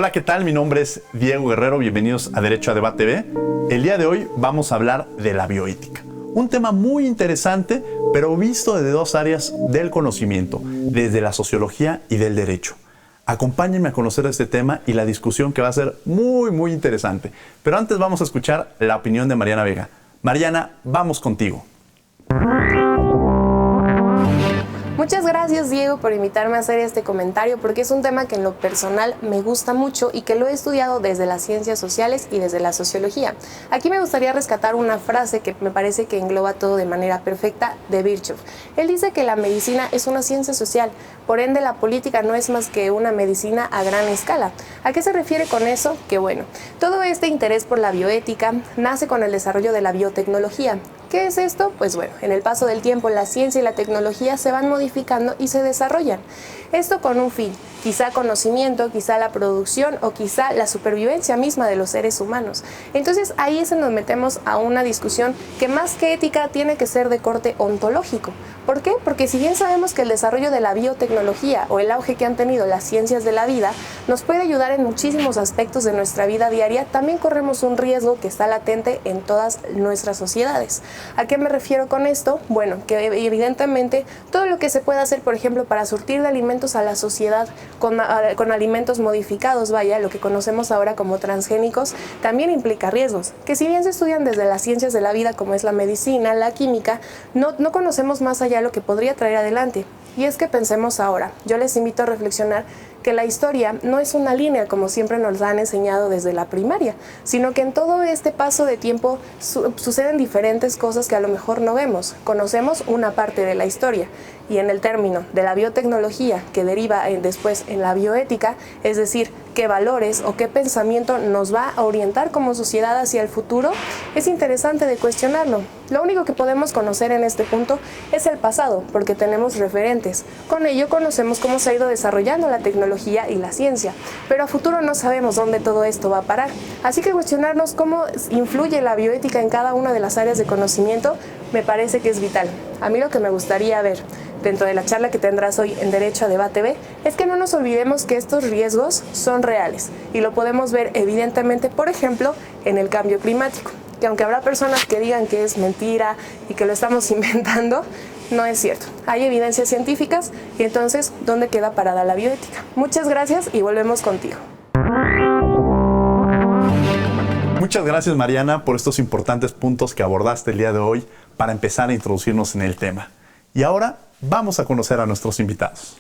Hola, ¿qué tal? Mi nombre es Diego Guerrero, bienvenidos a Derecho a Debate TV. El día de hoy vamos a hablar de la bioética. Un tema muy interesante, pero visto desde dos áreas del conocimiento, desde la sociología y del derecho. Acompáñenme a conocer este tema y la discusión que va a ser muy interesante. Pero antes vamos a escuchar la opinión de Mariana Vega. Mariana, vamos contigo. Muchas gracias, Diego, por invitarme a hacer este comentario, porque es un tema que en lo personal me gusta mucho y que lo he estudiado desde las ciencias sociales y desde la sociología. Aquí me gustaría rescatar una frase que me parece que engloba todo de manera perfecta de Virchow. Él dice que la medicina es una ciencia social, por ende la política no es más que una medicina a gran escala. ¿A qué se refiere con eso? Que bueno, todo este interés por la bioética nace con el desarrollo de la biotecnología. ¿Qué es esto? Pues bueno, en el paso del tiempo la ciencia y la tecnología se van modificando y se desarrollan. Esto con un fin, quizá conocimiento, quizá la producción o quizá la supervivencia misma de los seres humanos. Entonces ahí es en donde metemos a una discusión que más que ética tiene que ser de corte ontológico. ¿Por qué? Porque si bien sabemos que el desarrollo de la biotecnología o el auge que han tenido las ciencias de la vida nos puede ayudar en muchísimos aspectos de nuestra vida diaria, también corremos un riesgo que está latente en todas nuestras sociedades. ¿A qué me refiero con esto? Bueno, que evidentemente todo lo que se puede hacer, por ejemplo, para surtir de alimentos a la sociedad con alimentos modificados, vaya, lo que conocemos ahora como transgénicos, también implica riesgos, que si bien se estudian desde las ciencias de la vida, como es la medicina, la química, no conocemos más allá lo que podría traer adelante. Y es que pensemos ahora, yo les invito a reflexionar que la historia no es una línea como siempre nos han enseñado desde la primaria, sino que en todo este paso de tiempo suceden diferentes cosas que a lo mejor no vemos. Conocemos una parte de la historia y en el término de la biotecnología que deriva después en la bioética, es decir, qué valores o qué pensamiento nos va a orientar como sociedad hacia el futuro, es interesante de cuestionarlo. Lo único que podemos conocer en este punto es el pasado, porque tenemos referentes. Con ello conocemos cómo se ha ido desarrollando la tecnología y la ciencia, pero a futuro no sabemos dónde todo esto va a parar. Así que cuestionarnos cómo influye la bioética en cada una de las áreas de conocimiento me parece que es vital. A mí lo que me gustaría ver dentro de la charla que tendrás hoy en Derecho a Debate TV es que no nos olvidemos que estos riesgos son reales y lo podemos ver evidentemente, por ejemplo, en el cambio climático, que aunque habrá personas que digan que es mentira y que lo estamos inventando, no es cierto. Hay evidencias científicas y entonces, ¿dónde queda parada la bioética? Muchas gracias y volvemos contigo. Muchas gracias, Mariana, por estos importantes puntos que abordaste el día de hoy para empezar a introducirnos en el tema. Y ahora vamos a conocer a nuestros invitados.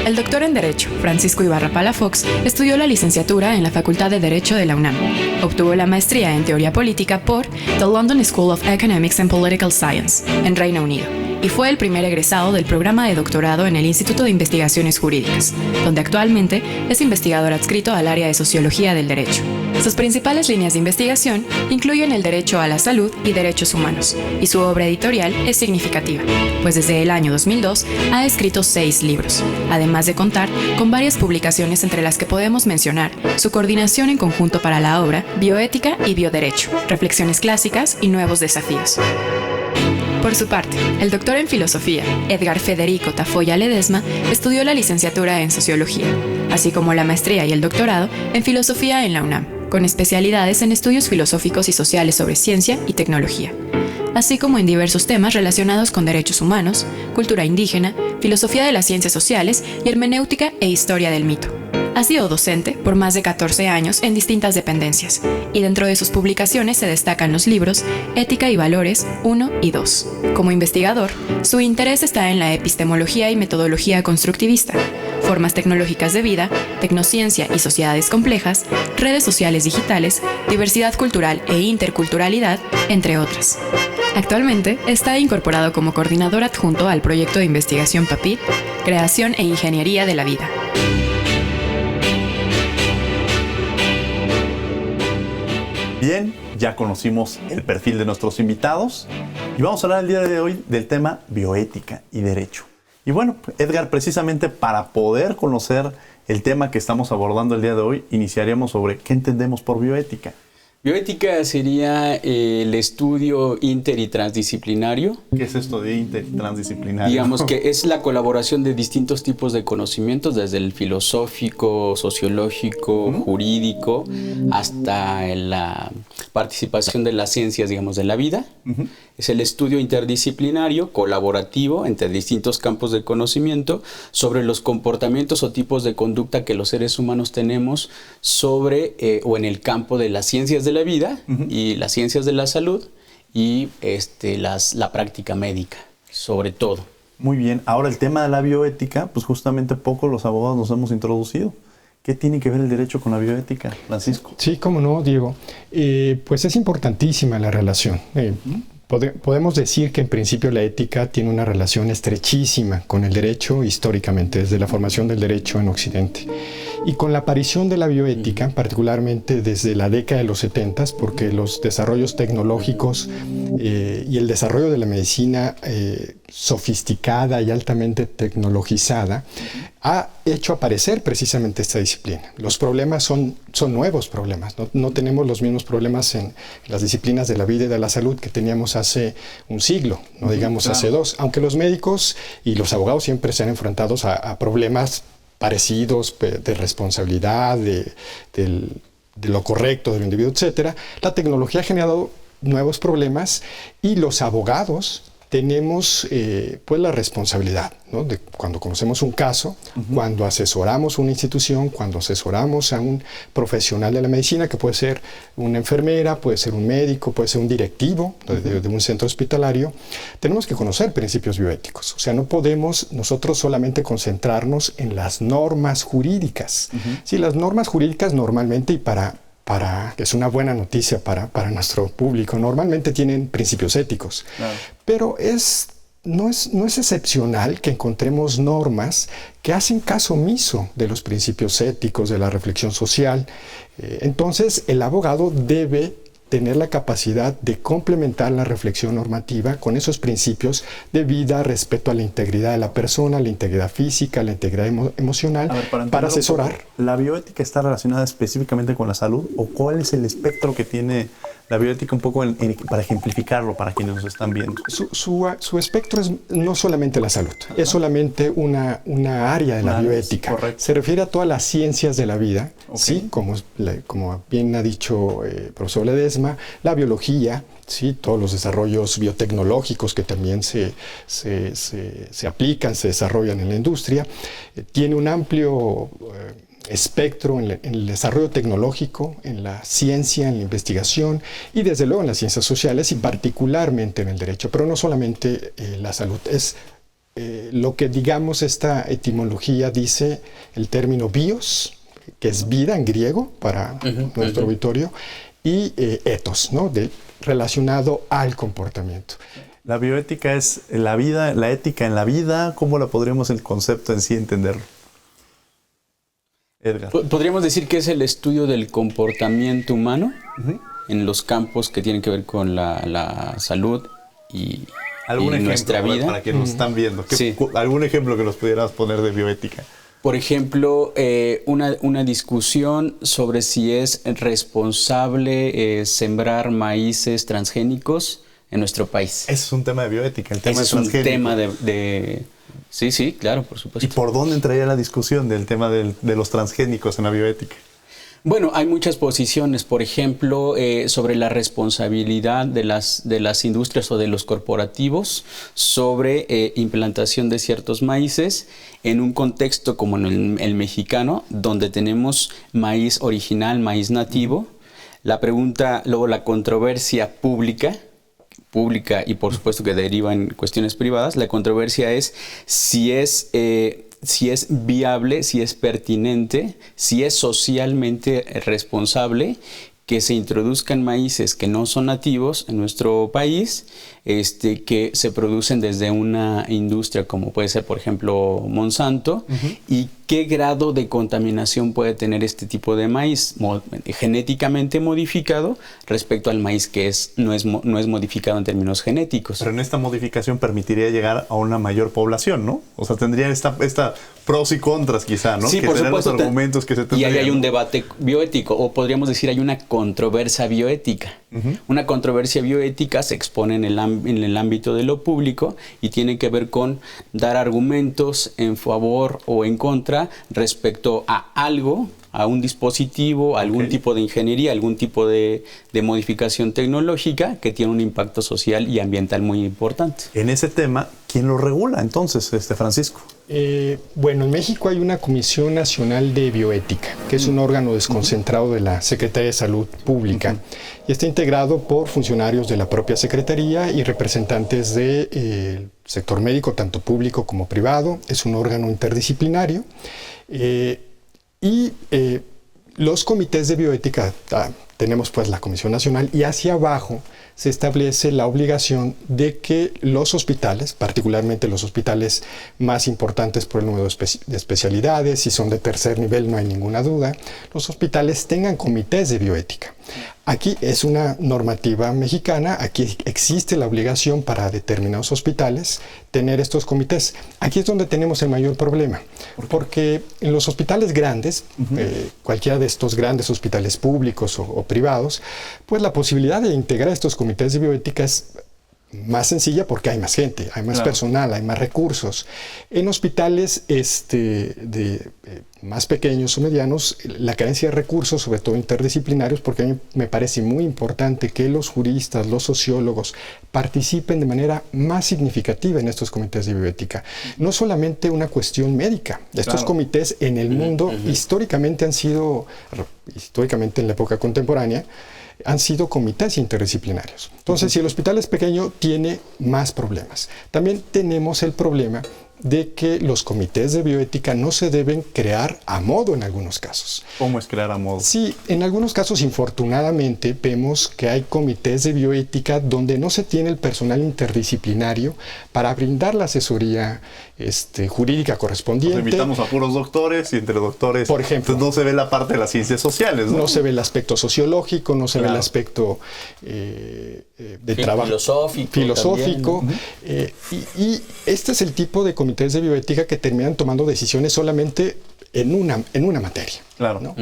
El doctor en Derecho, Francisco Ibarra Palafox, estudió la licenciatura en la Facultad de Derecho de la UNAM. Obtuvo la maestría en Teoría Política por The London School of Economics and Political Science, en Reino Unido, y fue el primer egresado del programa de doctorado en el Instituto de Investigaciones Jurídicas, donde actualmente es investigador adscrito al área de Sociología del Derecho. Sus principales líneas de investigación incluyen el derecho a la salud y derechos humanos, y su obra editorial es significativa, pues desde el año 2002 ha escrito 6 libros, además de contar con varias publicaciones entre las que podemos mencionar su coordinación en conjunto para la obra Bioética y Bioderecho, Reflexiones Clásicas y Nuevos Desafíos. Por su parte, el doctor en Filosofía, Edgar Federico Tafoya Ledesma, estudió la licenciatura en Sociología, así como la maestría y el doctorado en Filosofía en la UNAM, con especialidades en estudios filosóficos y sociales sobre ciencia y tecnología, así como en diversos temas relacionados con derechos humanos, cultura indígena, filosofía de las ciencias sociales y hermenéutica e historia del mito. Ha sido docente por más de 14 años en distintas dependencias, y dentro de sus publicaciones se destacan los libros Ética y Valores 1 y 2. Como investigador, su interés está en la epistemología y metodología constructivista, formas tecnológicas de vida, tecnociencia y sociedades complejas, redes sociales digitales, diversidad cultural e interculturalidad, entre otras. Actualmente está incorporado como coordinador adjunto al proyecto de investigación PAPIT, Creación e Ingeniería de la Vida. Bien, ya conocimos el perfil de nuestros invitados y vamos a hablar el día de hoy del tema bioética y derecho. Y bueno, Edgar, precisamente para poder conocer el tema que estamos abordando el día de hoy, iniciaríamos sobre qué entendemos por bioética. Bioética sería el estudio inter y transdisciplinario. ¿Qué es esto de inter y transdisciplinario? Digamos que es la colaboración de distintos tipos de conocimientos, desde el filosófico, sociológico, jurídico, hasta la participación de las ciencias, digamos, de la vida. Es el estudio interdisciplinario, colaborativo, entre distintos campos de conocimiento, sobre los comportamientos o tipos de conducta que los seres humanos tenemos sobre o en el campo de las ciencias de la vida y las ciencias de la salud y la práctica médica, sobre todo. Muy bien. Ahora el tema de la bioética, pues justamente poco los abogados nos hemos introducido. ¿Qué tiene que ver el derecho con la bioética, Francisco? Sí, cómo no, Diego. Pues es importantísima la relación. Podemos decir que en principio la ética tiene una relación estrechísima con el derecho históricamente, desde la formación del derecho en Occidente. Y con la aparición de la bioética, particularmente desde la década de los 70, porque los desarrollos tecnológicos y el desarrollo de la medicina sofisticada y altamente tecnologizada ha hecho aparecer precisamente esta disciplina. Los problemas son nuevos problemas. No tenemos los mismos problemas en las disciplinas de la vida y de la salud que teníamos hace un siglo, no digamos hace dos. Aunque los médicos y los abogados siempre se han enfrentado a problemas parecidos de responsabilidad, de lo correcto del individuo, etc. La tecnología ha generado nuevos problemas y los abogados tenemos pues la responsabilidad, ¿no? De cuando conocemos un caso, cuando asesoramos una institución, cuando asesoramos a un profesional de la medicina, que puede ser una enfermera, puede ser un médico, puede ser un directivo de un centro hospitalario, tenemos que conocer principios bioéticos. O sea, no podemos nosotros solamente concentrarnos en las normas jurídicas. Sí, las normas jurídicas normalmente, y que es una buena noticia para nuestro público, normalmente tienen principios éticos. Claro. Pero no es excepcional que encontremos normas que hacen caso omiso de los principios éticos, de la reflexión social. Entonces, el abogado debe tener la capacidad de complementar la reflexión normativa con esos principios de vida, respeto a la integridad de la persona, la integridad física, la integridad emocional, para asesorar. ¿La bioética está relacionada específicamente con la salud o cuál es el espectro que tiene la bioética un poco para ejemplificarlo para quienes nos están viendo? Su espectro es no solamente la salud, es solamente una área de la bioética. Correcto. Se refiere a todas las ciencias de la vida, ¿sí? Como bien ha dicho el profesor Ledesma, la biología, ¿sí? Todos los desarrollos biotecnológicos que también se aplican, se desarrollan en la industria. Tiene un amplio espectro en el desarrollo tecnológico, en la ciencia, en la investigación y desde luego en las ciencias sociales y particularmente en el derecho, pero no solamente la salud. Es lo que, digamos, esta etimología dice el término bios, que es vida en griego para nuestro auditorio, y ethos, ¿no? Relacionado al comportamiento. La bioética es la vida, la ética en la vida. ¿Cómo la podríamos el concepto en sí entenderlo? Edgar. Podríamos decir que es el estudio del comportamiento humano en los campos que tienen que ver con la salud y nuestra vida. Para quienes nos están viendo. ¿Algún ejemplo que nos pudieras poner de bioética? Por ejemplo, una discusión sobre si es responsable sembrar maíces transgénicos en nuestro país. Ese es un tema de bioética, el tema es un tema de... Sí, claro, por supuesto. ¿Y por dónde entraría la discusión del tema de los transgénicos en la bioética? Bueno, hay muchas posiciones, por ejemplo, sobre la responsabilidad de las industrias o de los corporativos sobre implantación de ciertos maíces en un contexto como en el mexicano, donde tenemos maíz original, maíz nativo. La pregunta, luego la controversia pública y por supuesto que deriva en cuestiones privadas, la controversia es si es viable, si es pertinente, si es socialmente responsable que se introduzcan maíces que no son nativos en nuestro país, que se producen desde una industria como puede ser, por ejemplo, Monsanto, y qué grado de contaminación puede tener este tipo de maíz genéticamente modificado respecto al maíz que no es modificado en términos genéticos. Pero en esta modificación permitiría llegar a una mayor población, ¿no? O sea, tendría esta pros y contras quizá, ¿no? Sí, que por serán supuesto. los argumentos que se Y tendrían. ahí hay un debate bioético, o podríamos decir hay una controversia bioética. Una controversia bioética se expone en el ámbito de lo público y tiene que ver con dar argumentos en favor o en contra respecto a algo, a un dispositivo, a algún tipo de ingeniería, algún tipo de modificación tecnológica que tiene un impacto social y ambiental muy importante. En ese tema, ¿quién lo regula entonces, Francisco? Bueno, en México hay una Comisión Nacional de Bioética, que es un órgano desconcentrado de la Secretaría de Salud Pública, y está integrado por funcionarios de la propia Secretaría y representantes del sector médico, tanto público como privado. Es un órgano interdisciplinario. Los comités de bioética, tenemos pues la Comisión Nacional, y hacia abajo se establece la obligación de que los hospitales, particularmente los hospitales más importantes por el número de especialidades, si son de tercer nivel no hay ninguna duda, los hospitales tengan comités de bioética. Aquí es una normativa mexicana, aquí existe la obligación para determinados hospitales tener estos comités. Aquí es donde tenemos el mayor problema, porque en los hospitales grandes, cualquiera de estos grandes hospitales públicos o privados, pues la posibilidad de integrar estos comités de bioética es más sencilla porque hay más gente, hay más personal, hay más recursos. En hospitales más pequeños o medianos, la carencia de recursos, sobre todo interdisciplinarios, porque a mí me parece muy importante que los juristas, los sociólogos participen de manera más significativa en estos comités de bioética. No solamente una cuestión médica. Estos comités en el mundo históricamente en la época contemporánea, han sido comités interdisciplinarios. Entonces, si el hospital es pequeño, tiene más problemas. También tenemos el problema de que los comités de bioética no se deben crear a modo en algunos casos. ¿Cómo es crear a modo? Sí, en algunos casos, infortunadamente, vemos que hay comités de bioética donde no se tiene el personal interdisciplinario para brindar la asesoría jurídica correspondiente. Nos invitamos a puros doctores y entre doctores, por ejemplo, no se ve la parte de las ciencias sociales, ¿no? No se ve el aspecto sociológico, no se ve el aspecto de trabajo filosófico. Y este es el tipo de comités de bioética que terminan tomando decisiones solamente en una materia. Claro. ¿no?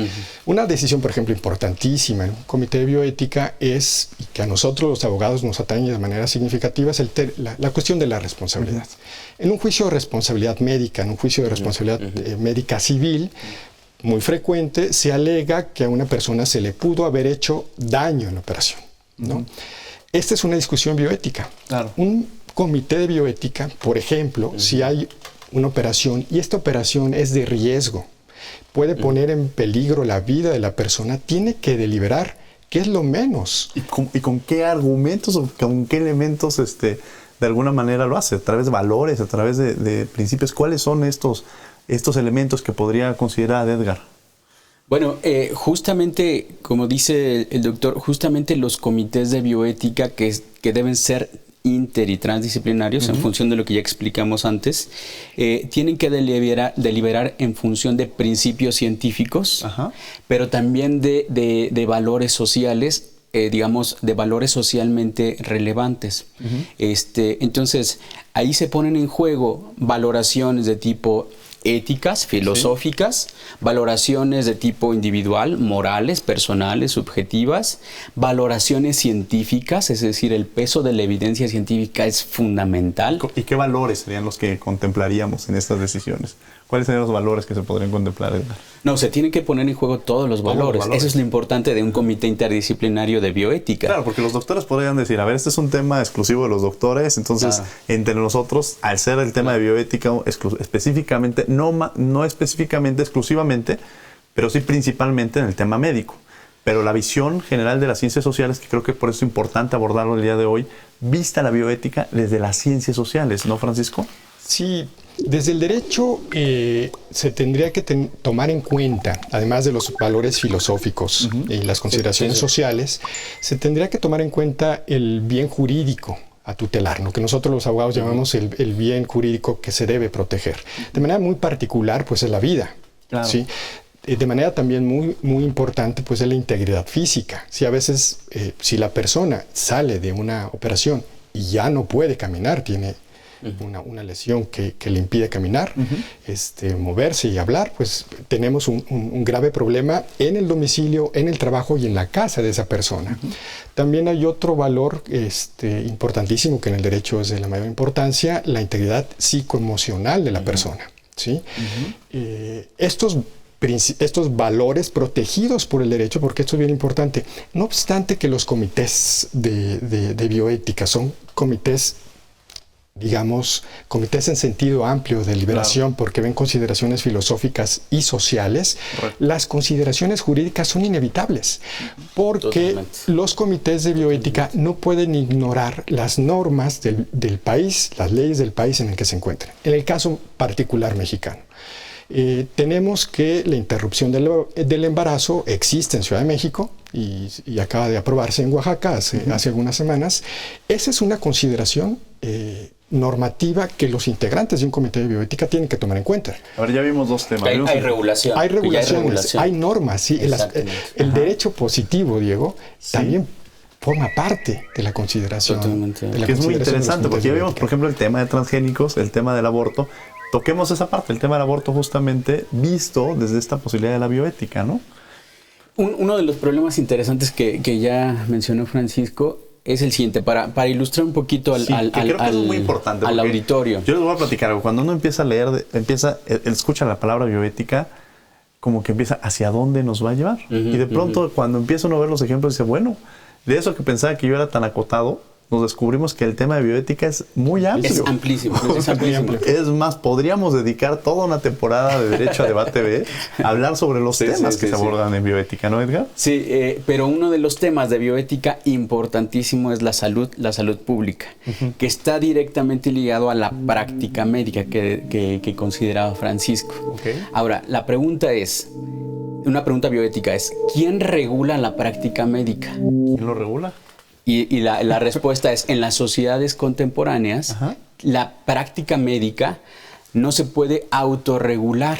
Una decisión, por ejemplo, importantísima en un comité de bioética es, y que a nosotros los abogados nos atañe de manera significativa, es la cuestión de la responsabilidad. En un juicio de responsabilidad médica, en un juicio de responsabilidad médica civil, muy frecuente, se alega que a una persona se le pudo haber hecho daño en la operación, ¿no? Esta es una discusión bioética. Claro. Un comité de bioética, por ejemplo, si hay una operación y esta operación es de riesgo, puede poner en peligro la vida de la persona, tiene que deliberar qué es lo menos. ¿Y con qué argumentos o con qué elementos de alguna manera lo hace? ¿A través de valores, a través de principios? ¿Cuáles son estos elementos que podría considerar Edgar? Bueno, justamente, como dice el doctor, justamente los comités de bioética que deben ser inter y transdisciplinarios, en función de lo que ya explicamos antes, tienen que deliberar en función de principios científicos, pero también de valores sociales, digamos, de valores socialmente relevantes. Entonces, ahí se ponen en juego valoraciones de tipo éticas, filosóficas, valoraciones de tipo individual, morales, personales, subjetivas, valoraciones científicas, es decir, el peso de la evidencia científica es fundamental. ¿Y qué valores serían los que contemplaríamos en estas decisiones? ¿Cuáles serían los valores que se podrían contemplar, Edgar? No, se tienen que poner en juego todos los valores. Eso es lo importante de un comité interdisciplinario de bioética. Claro, porque los doctores podrían decir, a ver, este es un tema exclusivo de los doctores, entonces entre nosotros, al ser el tema de bioética específicamente, no específicamente, exclusivamente, pero sí principalmente en el tema médico. Pero la visión general de las ciencias sociales, que creo que por eso es importante abordarlo el día de hoy, vista la bioética desde las ciencias sociales, ¿no, Francisco? Sí, desde el derecho se tendría que tomar en cuenta, además de los valores filosóficos y las consideraciones sociales, se tendría que tomar en cuenta el bien jurídico a tutelar, lo que nosotros los abogados llamamos el bien jurídico que se debe proteger. De manera muy particular, pues es la vida. Claro. ¿Sí? De manera también muy importante, pues es la integridad física. Si a veces, si la persona sale de una operación y ya no puede caminar, tiene una lesión que le impide caminar, moverse y hablar, pues tenemos un grave problema en el domicilio, en el trabajo y en la casa de esa persona. También hay otro valor importantísimo que en el derecho es de la mayor importancia, la integridad psicoemocional de la persona, ¿sí? Estos valores protegidos por el derecho, porque esto es bien importante, no obstante que los comités de bioética son comités, digamos, comités en sentido amplio de liberación, porque ven consideraciones filosóficas y sociales, las consideraciones jurídicas son inevitables, porque los comités de bioética no pueden ignorar las normas del país, las leyes del país en el que se encuentran. En el caso particular mexicano, tenemos que la interrupción del embarazo existe en Ciudad de México y acaba de aprobarse en Oaxaca hace algunas semanas. Esa es una consideración normativa que los integrantes de un comité de bioética tienen que tomar en cuenta. Ahora ya vimos dos temas. Hay regulación. Hay regulaciones, hay normas. ¿Sí? El derecho positivo, Diego, también forma parte de la consideración. Que es muy interesante, porque ya vimos, por ejemplo, el tema de transgénicos, el tema del aborto. Toquemos esa parte, el tema del aborto justamente visto desde esta posibilidad de la bioética, ¿no? Uno de los problemas interesantes que ya mencionó Francisco es el siguiente, para ilustrar un poquito al auditorio. Yo les voy a platicar algo. Cuando uno empieza a leer, escucha la palabra bioética, como que empieza hacia dónde nos va a llevar. Y de pronto, cuando empieza uno a ver los ejemplos, dice, bueno, de eso que pensaba que yo era tan acotado, nos descubrimos que el tema de bioética es muy amplio. Es amplísimo. Es más, podríamos dedicar toda una temporada de Derecho a Debate B a hablar sobre los temas que se abordan en bioética, ¿no, Edgar? Sí, pero uno de los temas de bioética importantísimo es la salud pública, que está directamente ligado a la práctica médica que consideraba Francisco. Ahora, una pregunta bioética es, ¿quién regula la práctica médica? ¿Quién lo regula? Y la respuesta es, en las sociedades contemporáneas, la práctica médica no se puede autorregular.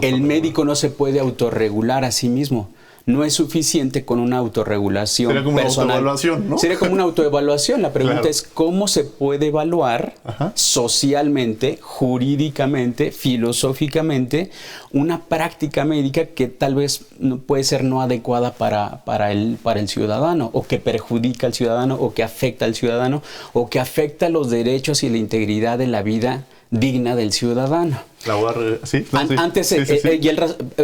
El médico no se puede autorregular a sí mismo. No es suficiente con una autorregulación personal. Sería como una autoevaluación, ¿no? Sería como una autoevaluación. La pregunta es cómo se puede evaluar socialmente, jurídicamente, filosóficamente, una práctica médica que tal vez no puede ser no adecuada para el ciudadano, o que perjudica al ciudadano, o que afecta al ciudadano, o que afecta los derechos y la integridad de la vida digna del ciudadano.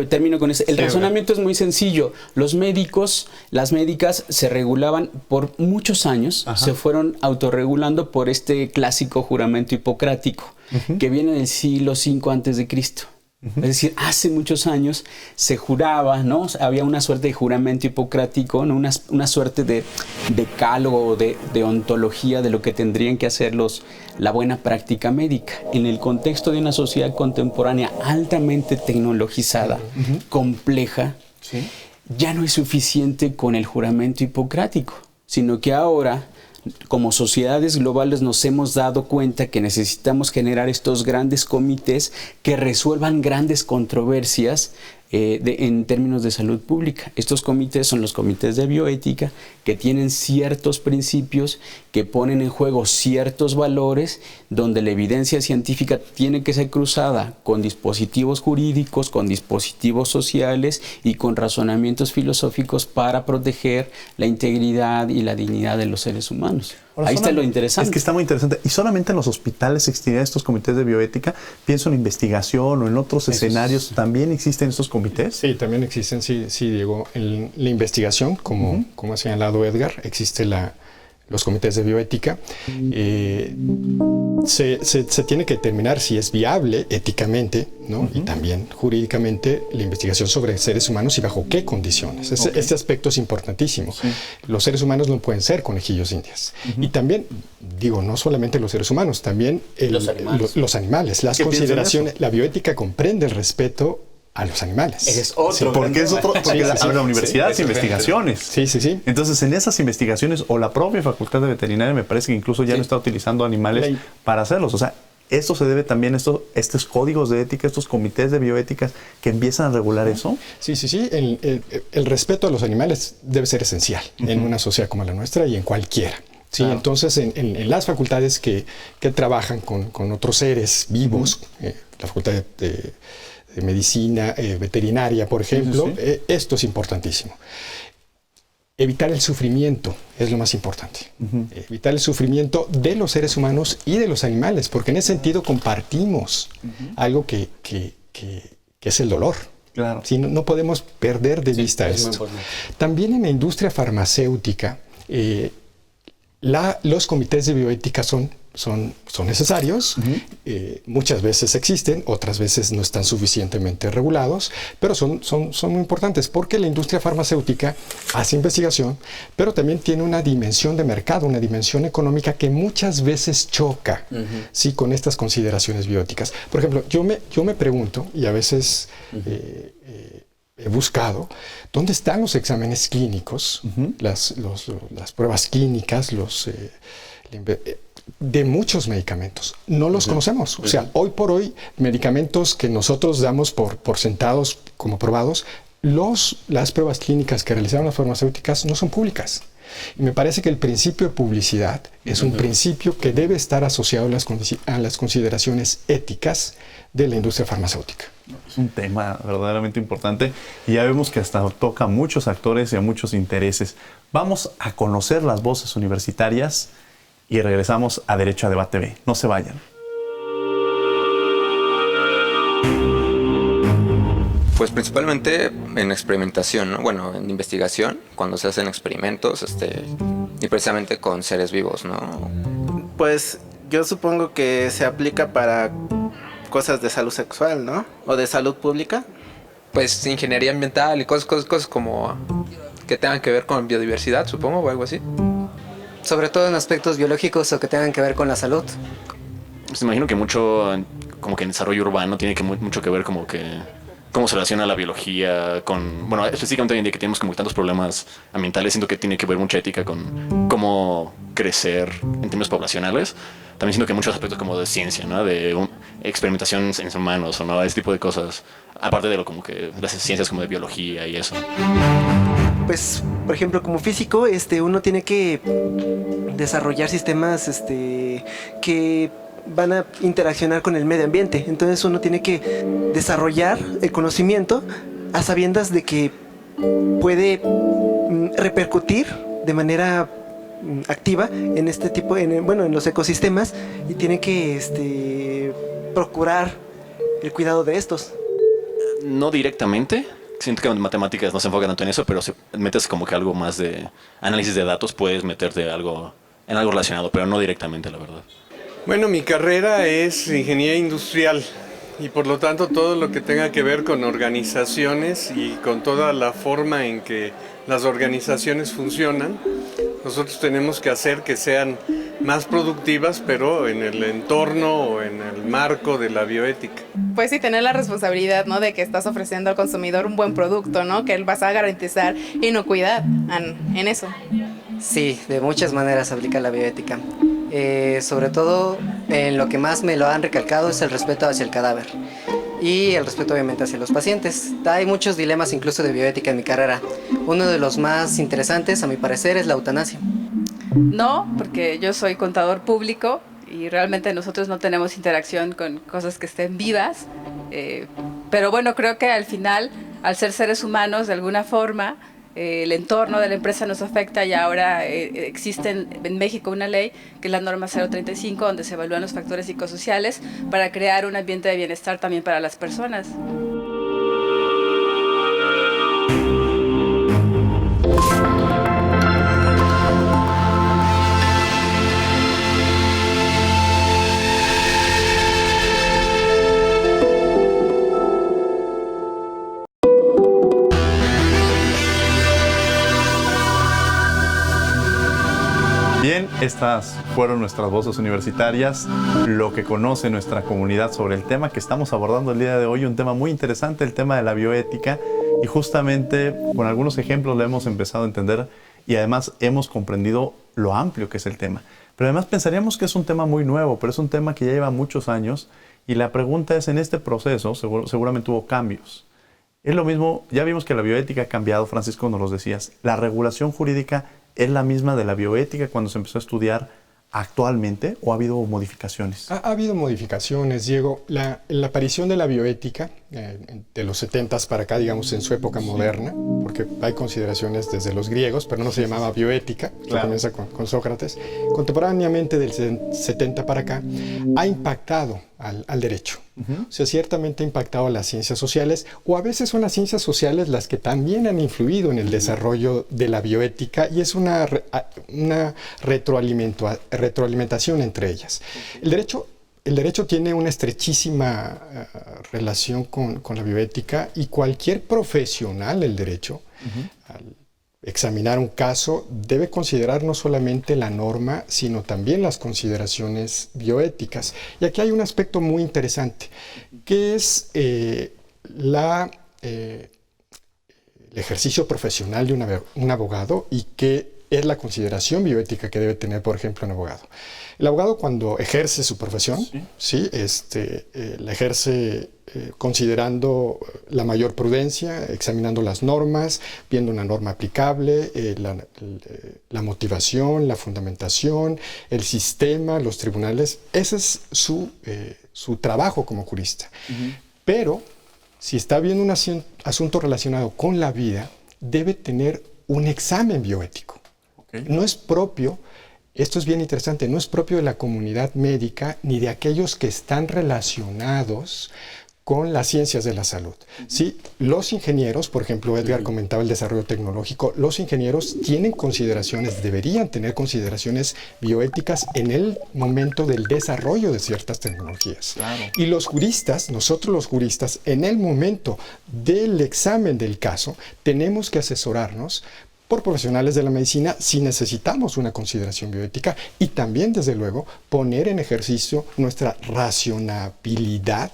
Termino con eso. El razonamiento es muy sencillo. Los médicos, las médicas se regulaban por muchos años, se fueron autorregulando por este clásico juramento hipocrático, que viene del siglo V a.C. Es decir, hace muchos años se juraba, ¿no? Había una suerte de juramento hipocrático, ¿no? Una suerte de decálogo, de ontología de lo que tendrían que hacer la buena práctica médica. En el contexto de una sociedad contemporánea altamente tecnologizada, compleja, ya no es suficiente con el juramento hipocrático, sino que ahora, como sociedades globales, nos hemos dado cuenta que necesitamos generar estos grandes comités que resuelvan grandes controversias en términos de salud pública. Estos comités son los comités de bioética, que tienen ciertos principios, que ponen en juego ciertos valores, donde la evidencia científica tiene que ser cruzada con dispositivos jurídicos, con dispositivos sociales y con razonamientos filosóficos para proteger la integridad y la dignidad de los seres humanos. Ahora, ahí está lo interesante. Es que está muy interesante. Y solamente en los hospitales existirían estos comités de bioética. Pienso en investigación o en otros escenarios. ¿También existen estos comités? Sí, también existen, sí, Diego. En la investigación, como ha señalado Edgar, existe los comités de bioética. Se tiene que determinar si es viable éticamente, ¿no? Y también jurídicamente la investigación sobre seres humanos y bajo qué condiciones. Este aspecto es importantísimo. Los seres humanos no pueden ser conejillos indias. Y también, digo, no solamente los seres humanos, también los animales. Las consideraciones, la bioética comprende el respeto a los animales. Es otro. Porque la universidad hace investigaciones. Sí. Entonces, en esas investigaciones, o la propia facultad de veterinaria, me parece que incluso ya no está utilizando animales para hacerlos. O sea, esto se debe también a estos códigos de ética, estos comités de bioética que empiezan a regular eso. Sí. El respeto a los animales debe ser esencial en una sociedad como la nuestra y en cualquiera. Sí, Claro. entonces en las facultades que trabajan con otros seres vivos, la facultad de medicina veterinaria, por ejemplo, esto es importantísimo. Evitar el sufrimiento es lo más importante. Evitar el sufrimiento de los seres humanos y de los animales, porque en ese sentido compartimos algo que es el dolor. Claro. Sí, no podemos perder de vista esto. También en la industria farmacéutica, los comités de bioética son necesarios, muchas veces existen, otras veces no están suficientemente regulados, pero son muy importantes porque la industria farmacéutica hace investigación, pero también tiene una dimensión de mercado, una dimensión económica que muchas veces choca ¿sí? con estas consideraciones bioéticas. Por ejemplo, yo me pregunto, y a veces he buscado, ¿dónde están los exámenes clínicos, las pruebas clínicas, de muchos medicamentos? No los conocemos. O sea, hoy por hoy, medicamentos que nosotros damos por sentados como probados, las pruebas clínicas que realizaron las farmacéuticas no son públicas. Y me parece que el principio de publicidad es un principio que debe estar asociado a las consideraciones éticas de la industria farmacéutica. Es un tema verdaderamente importante y ya vemos que hasta toca a muchos actores y a muchos intereses. Vamos a conocer las voces universitarias y regresamos a Derecho a Debate B. No se vayan. Pues principalmente en experimentación, ¿no? Bueno, en investigación, cuando se hacen experimentos, y precisamente con seres vivos, ¿no? Pues yo supongo que se aplica para cosas de salud sexual, ¿no? O de salud pública. Pues ingeniería ambiental y cosas como que tengan que ver con biodiversidad, supongo, o algo así. Sobre todo en aspectos biológicos o que tengan que ver con la salud. Pues imagino que mucho, como que en desarrollo urbano tiene mucho que ver como que cómo se relaciona la biología con, bueno, específicamente hoy en día que tenemos como tantos problemas ambientales, siento que tiene que ver mucha ética con cómo crecer en términos poblacionales. También siento que muchos aspectos como de ciencia, ¿no? De experimentación en humanos o no, ese tipo de cosas, aparte de lo como que las ciencias como de biología y eso. Pues, por ejemplo, como físico, uno tiene que desarrollar sistemas que van a interaccionar con el medio ambiente. Entonces uno tiene que desarrollar el conocimiento a sabiendas de que puede repercutir de manera activa en este tipo, en los ecosistemas, y tiene que procurar el cuidado de estos. No directamente. Siento que en matemáticas no se enfoca tanto en eso, pero si metes como que algo más de análisis de datos, puedes meterte en algo relacionado, pero no directamente, la verdad. Bueno, mi carrera es ingeniería industrial y por lo tanto todo lo que tenga que ver con organizaciones y con toda la forma en que las organizaciones funcionan, nosotros tenemos que hacer que sean más productivas, pero en el entorno o en el marco de la bioética. Pues sí, tener la responsabilidad, ¿no? De que estás ofreciendo al consumidor un buen producto, ¿no? Que él vas a garantizar inocuidad en eso. Sí, de muchas maneras aplica la bioética. Sobre todo, en lo que más me lo han recalcado es el respeto hacia el cadáver y el respeto obviamente hacia los pacientes. Hay muchos dilemas incluso de bioética en mi carrera. Uno de los más interesantes, a mi parecer, es la eutanasia. No, porque yo soy contador público y realmente nosotros no tenemos interacción con cosas que estén vivas. Pero bueno, creo que al final, al ser seres humanos, de alguna forma, el entorno de la empresa nos afecta y ahora existe en México una ley que es la norma 035, donde se evalúan los factores psicosociales para crear un ambiente de bienestar también para las personas. Bien, estas fueron nuestras voces universitarias, lo que conoce nuestra comunidad sobre el tema que estamos abordando el día de hoy, un tema muy interesante, el tema de la bioética, y justamente con algunos ejemplos lo hemos empezado a entender y además hemos comprendido lo amplio que es el tema. Pero además pensaríamos que es un tema muy nuevo, pero es un tema que ya lleva muchos años y la pregunta es, en este proceso seguramente hubo cambios. Es lo mismo, ya vimos que la bioética ha cambiado, Francisco, nos lo decías. ¿La regulación jurídica es la misma de la bioética cuando se empezó a estudiar actualmente o ha habido modificaciones? Ha habido modificaciones, Diego. La aparición de la bioética de los 70s para acá, digamos, en su época moderna, porque hay consideraciones desde los griegos, pero no se llamaba bioética, que comienza con Sócrates, contemporáneamente del 70 para acá, ha impactado al derecho. O sea, ciertamente ha impactado a las ciencias sociales, o a veces son las ciencias sociales las que también han influido en el desarrollo de la bioética, y es una retroalimentación entre ellas. El derecho tiene una estrechísima relación con la bioética, y cualquier profesional del derecho, al examinar un caso, debe considerar no solamente la norma, sino también las consideraciones bioéticas. Y aquí hay un aspecto muy interesante, que es el ejercicio profesional de un abogado, y que es la consideración bioética que debe tener, por ejemplo, un abogado. El abogado, cuando ejerce su profesión, la ejerce considerando la mayor prudencia, examinando las normas, viendo una norma aplicable, la motivación, la fundamentación, el sistema, los tribunales. Ese es su trabajo como jurista. Pero si está viendo un asunto relacionado con la vida, debe tener un examen bioético. No es propio, esto es bien interesante, no es propio de la comunidad médica ni de aquellos que están relacionados con las ciencias de la salud. ¿Sí? Los ingenieros, por ejemplo, Edgar comentaba el desarrollo tecnológico, los ingenieros tienen consideraciones, deberían tener consideraciones bioéticas en el momento del desarrollo de ciertas tecnologías. Y los juristas, nosotros los juristas, en el momento del examen del caso, tenemos que asesorarnos por profesionales de la medicina si necesitamos una consideración bioética, y también, desde luego, poner en ejercicio nuestra racionalidad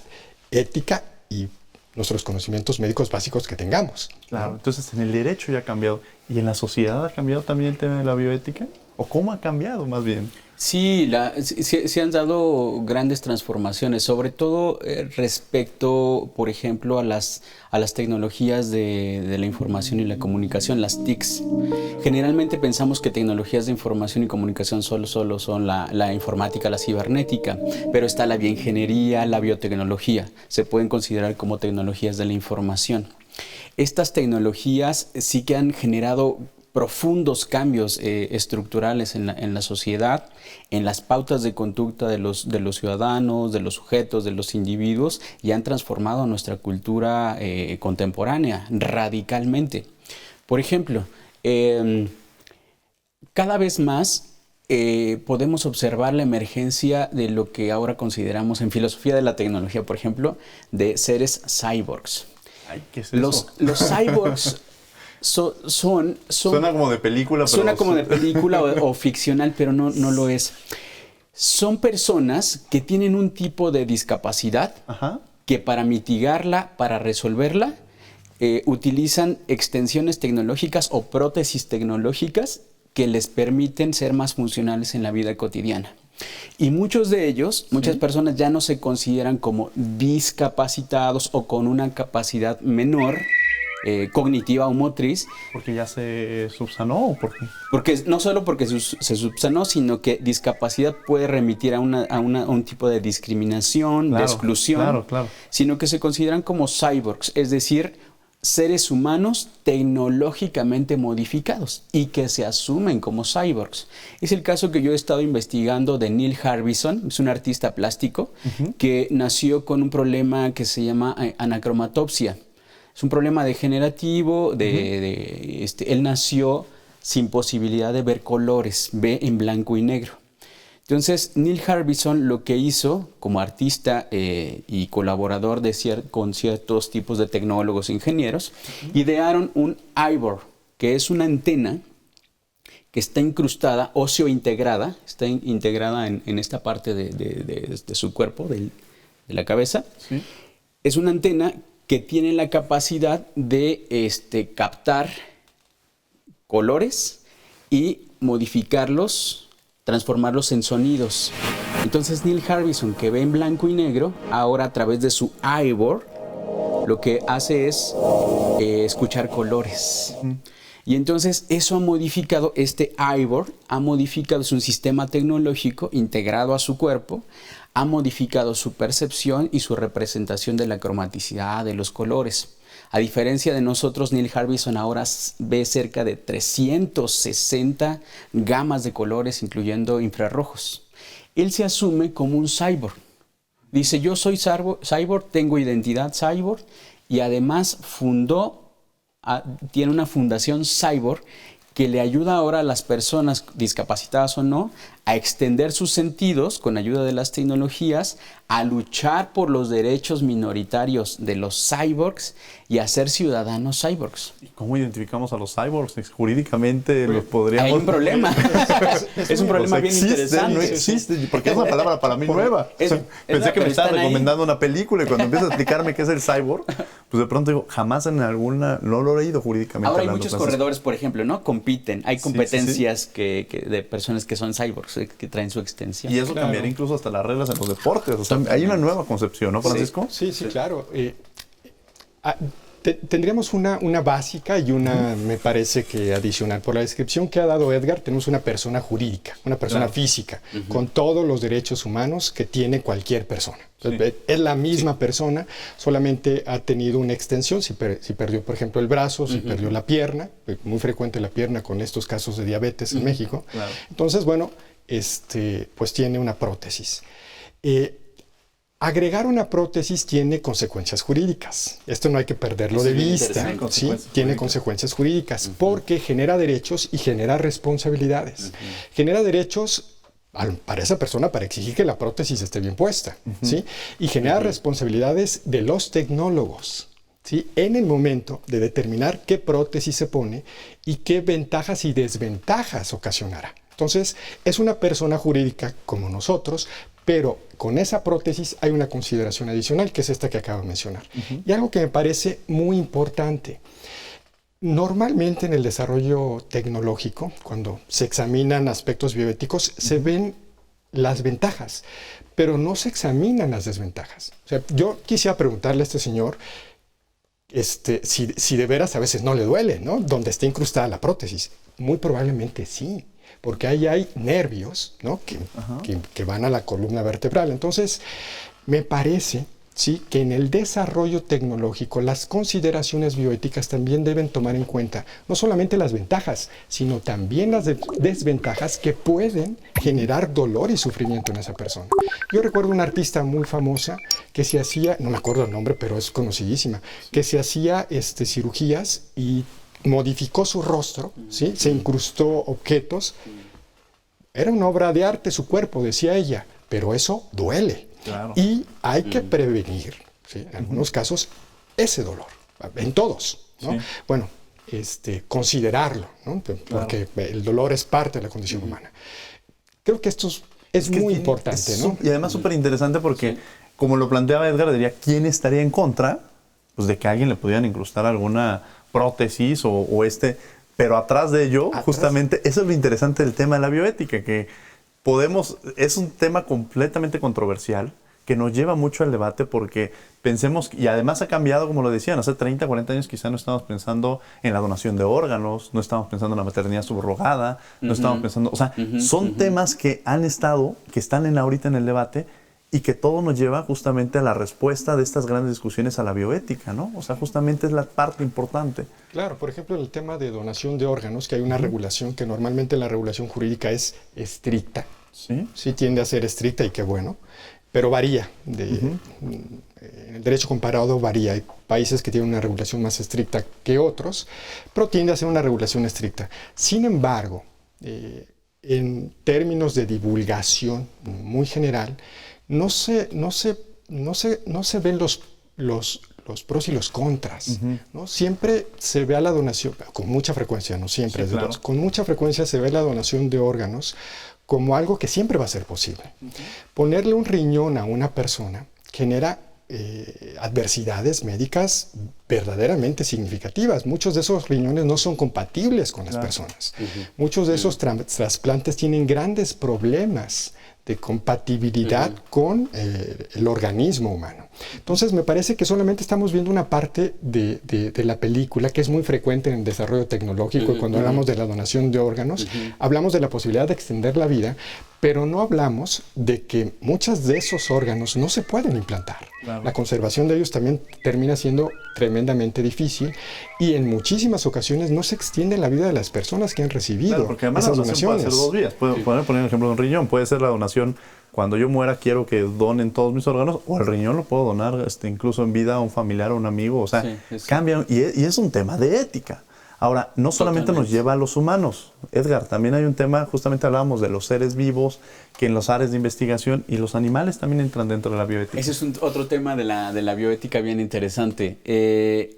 ética y nuestros conocimientos médicos básicos que tengamos. Claro, entonces en el derecho ya ha cambiado. ¿Y en la sociedad ha cambiado también el tema de la bioética? ¿O cómo ha cambiado más bien? Sí, se han dado grandes transformaciones, sobre todo respecto, por ejemplo, a las tecnologías de la información y la comunicación, las TICs. Generalmente pensamos que tecnologías de información y comunicación solo son la informática, la cibernética, pero está la bioingeniería, la biotecnología. Se pueden considerar como tecnologías de la información. Estas tecnologías sí que han generado profundos cambios estructurales en la sociedad, en las pautas de conducta de los ciudadanos, de los sujetos, de los individuos, y han transformado nuestra cultura contemporánea radicalmente. Por ejemplo, cada vez más podemos observar la emergencia de lo que ahora consideramos en filosofía de la tecnología, por ejemplo, de seres cyborgs. Ay, ¿qué es eso? Los cyborgs suena como de película, pero suena como de película o ficcional, pero no lo es. Son personas que tienen un tipo de discapacidad que, para mitigarla, para resolverla, utilizan extensiones tecnológicas o prótesis tecnológicas que les permiten ser más funcionales en la vida cotidiana. Y muchos de ellos, muchas personas ya no se consideran como discapacitados o con una capacidad menor, cognitiva o motriz. ¿Porque ya se subsanó o por qué? Porque no solo porque se subsanó, sino que discapacidad puede remitir a un tipo de discriminación, de exclusión, sino que se consideran como cyborgs, es decir, seres humanos tecnológicamente modificados y que se asumen como cyborgs. Es el caso que yo he estado investigando de Neil Harbison, es un artista plástico que nació con un problema que se llama anacromatopsia. Es un problema degenerativo, él nació sin posibilidad de ver colores, ve en blanco y negro. Entonces, Neil Harbison lo que hizo como artista y colaborador con ciertos tipos de tecnólogos e ingenieros, idearon un IVOR, que es una antena que está incrustada, óseo-integrada, está integrada en esta parte de su cuerpo, de la cabeza. Sí. Es una antena que tiene la capacidad de captar colores y modificarlos, transformarlos en sonidos. Entonces Neil Harbison, que ve en blanco y negro, ahora a través de su IVOR, lo que hace es escuchar colores. Y entonces eso ha modificado, este iBoard ha modificado, es un sistema tecnológico integrado a su cuerpo, ha modificado su percepción y su representación de la cromaticidad, de los colores. A diferencia de nosotros, Neil Harbisson ahora ve cerca de 360 gamas de colores, incluyendo infrarrojos. Él se asume como un cyborg. Dice, yo soy cyborg, tengo identidad cyborg, y además tiene una fundación cyborg que le ayuda ahora a las personas, discapacitadas o no, a extender sus sentidos con ayuda de las tecnologías, a luchar por los derechos minoritarios de los cyborgs y a ser ciudadanos cyborgs. ¿Y cómo identificamos a los cyborgs? Jurídicamente los podríamos... Hay un problema. Es un problema bien interesante. No existe, porque es una palabra para mí nueva. Pensé que me estaba recomendando una película y cuando empieza a explicarme qué es el cyborg, pues de pronto digo, jamás en alguna... No lo he leído jurídicamente. Ahora hay muchos corredores, por ejemplo, ¿no? Compiten. Hay competencias de personas que son cyborgs, que traen su extensión. Y eso cambiaría incluso hasta las reglas en los deportes. O sea, hay una nueva concepción, ¿no, Francisco? Sí, claro. Tendríamos una básica y una, me parece que adicional. Por la descripción que ha dado Edgar, tenemos una persona jurídica, una persona física, con todos los derechos humanos que tiene cualquier persona. Es la misma persona, solamente ha tenido una extensión, si perdió, por ejemplo, el brazo, si perdió la pierna, muy frecuente la pierna con estos casos de diabetes en México. Claro. Entonces, bueno, pues tiene una prótesis. Agregar una prótesis tiene consecuencias jurídicas. Esto no hay que perderlo de vista. ¿Sí? Tiene consecuencias jurídicas porque genera derechos y genera responsabilidades. Genera derechos para esa persona para exigir que la prótesis esté bien puesta. ¿Sí? Y genera responsabilidades de los tecnólogos, ¿sí? En el momento de determinar qué prótesis se pone y qué ventajas y desventajas ocasionará. Entonces, es una persona jurídica como nosotros, pero con esa prótesis hay una consideración adicional, que es esta que acabo de mencionar. Y algo que me parece muy importante. Normalmente en el desarrollo tecnológico, cuando se examinan aspectos bioéticos, se ven las ventajas, pero no se examinan las desventajas. O sea, yo quisiera preguntarle a este señor si de veras a veces no le duele, ¿no? Donde está incrustada la prótesis. Muy probablemente sí. Porque ahí hay nervios, ¿no? que van a la columna vertebral. Entonces, me parece, ¿sí?, que en el desarrollo tecnológico las consideraciones bioéticas también deben tomar en cuenta no solamente las ventajas, sino también las desventajas que pueden generar dolor y sufrimiento en esa persona. Yo recuerdo una artista muy famosa que se hacía, no me acuerdo el nombre, pero es conocidísima, que se hacía cirugías y modificó su rostro, ¿sí? Se incrustó objetos. Era una obra de arte su cuerpo, decía ella, pero eso duele. Claro. Y hay que prevenir, ¿sí?, en algunos casos, ese dolor, en todos, ¿no? Sí. Bueno, considerarlo, ¿no? Porque el dolor es parte de la condición humana. Creo que esto es muy importante, ¿no? Y además súper interesante porque, como lo planteaba Edgar, diría, ¿quién estaría en contra, pues, de que a alguien le pudieran incrustar alguna prótesis pero atrás de ello, justamente, eso es lo interesante del tema de la bioética, que es un tema completamente controversial, que nos lleva mucho al debate porque pensemos, y además ha cambiado, como lo decían, hace 30, 40 años quizá no estábamos pensando en la donación de órganos, no estábamos pensando en la maternidad subrogada, no estábamos pensando, o sea, son temas que están ahorita en el debate, y que todo nos lleva justamente a la respuesta de estas grandes discusiones a la bioética, ¿no? O sea, justamente es la parte importante. Claro, por ejemplo, el tema de donación de órganos, que hay una regulación que normalmente la regulación jurídica es estricta. Sí tiende a ser estricta y qué bueno, pero varía. En el derecho comparado varía. Hay países que tienen una regulación más estricta que otros, pero tiende a ser una regulación estricta. Sin embargo, en términos de divulgación muy general, no se ven los pros y los contras, ¿no? Siempre se ve a la donación, con mucha frecuencia, no siempre, con mucha frecuencia se ve la donación de órganos como algo que siempre va a ser posible. Ponerle un riñón a una persona genera adversidades médicas verdaderamente significativas. Muchos de esos riñones no son compatibles con las personas. Muchos de esos trasplantes tienen grandes problemas de compatibilidad con el organismo humano. Entonces me parece que solamente estamos viendo una parte de la película que es muy frecuente en el desarrollo tecnológico, y cuando hablamos de la donación de órganos, hablamos de la posibilidad de extender la vida, pero no hablamos de que muchos de esos órganos no se pueden implantar. Claro. La conservación de ellos también termina siendo tremendamente difícil, y en muchísimas ocasiones no se extiende la vida de las personas que han recibido, claro, porque además esas la donación donaciones. Puede ser 2 vías. Puedo poner el ejemplo de un riñón. Puede ser la donación: cuando yo muera quiero que donen todos mis órganos, o el riñón lo puedo donar incluso en vida a un familiar o un amigo. O sea, cambia, y es un tema de ética. Ahora, no solamente nos lleva a los humanos, Edgar, también hay un tema, justamente hablábamos de los seres vivos, que en las áreas de investigación, y los animales también entran dentro de la bioética. Ese es otro tema de la bioética bien interesante.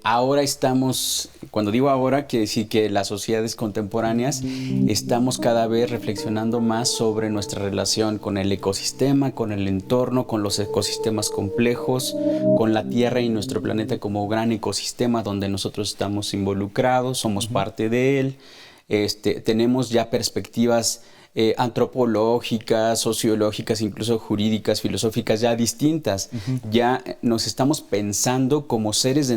Ahora estamos, cuando digo ahora, quiere decir que las sociedades contemporáneas estamos cada vez reflexionando más sobre nuestra relación con el ecosistema, con el entorno, con los ecosistemas complejos, con la Tierra y nuestro planeta como gran ecosistema donde nosotros estamos involucrados, somos parte de él. Tenemos ya perspectivas antropológicas, sociológicas, incluso jurídicas, filosóficas ya distintas. Ya nos estamos pensando como seres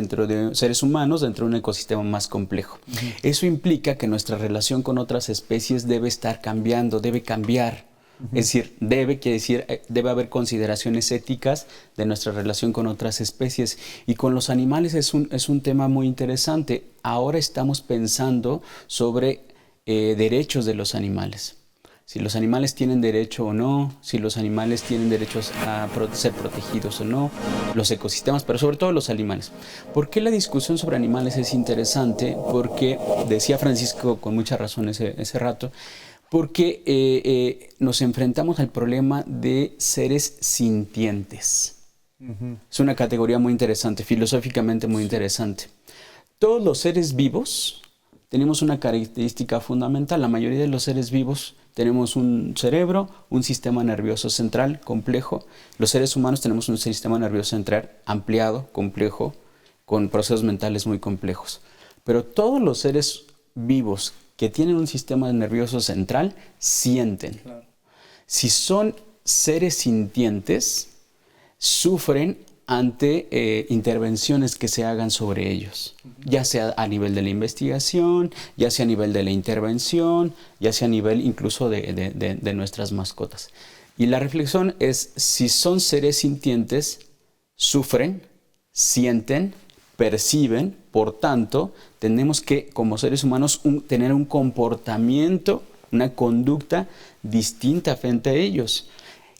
humanos dentro de un ecosistema más complejo. Eso implica que nuestra relación con otras especies debe estar cambiando, debe cambiar. Es decir, debe haber consideraciones éticas de nuestra relación con otras especies. Y con los animales es un tema muy interesante. Ahora estamos pensando sobre derechos de los animales. Si los animales tienen derecho o no, si los animales tienen derechos a ser protegidos o no, los ecosistemas, pero sobre todo los animales. ¿Por qué la discusión sobre animales es interesante? Porque, decía Francisco con mucha razón ese rato, porque nos enfrentamos al problema de seres sintientes. Es una categoría muy interesante, filosóficamente muy interesante. Todos los seres vivos tenemos una característica fundamental. La mayoría de los seres vivos tenemos un cerebro, un sistema nervioso central complejo. Los seres humanos tenemos un sistema nervioso central ampliado, complejo, con procesos mentales muy complejos. Pero todos los seres vivos que tienen un sistema nervioso central sienten. Claro. Si son seres sintientes, sufren ante intervenciones que se hagan sobre ellos, ya sea a nivel de la investigación, ya sea a nivel de la intervención, ya sea a nivel incluso de nuestras mascotas. Y la reflexión es: si son seres sintientes, sufren, sienten, perciben, por tanto, tenemos que, como seres humanos, tener un comportamiento, una conducta distinta frente a ellos.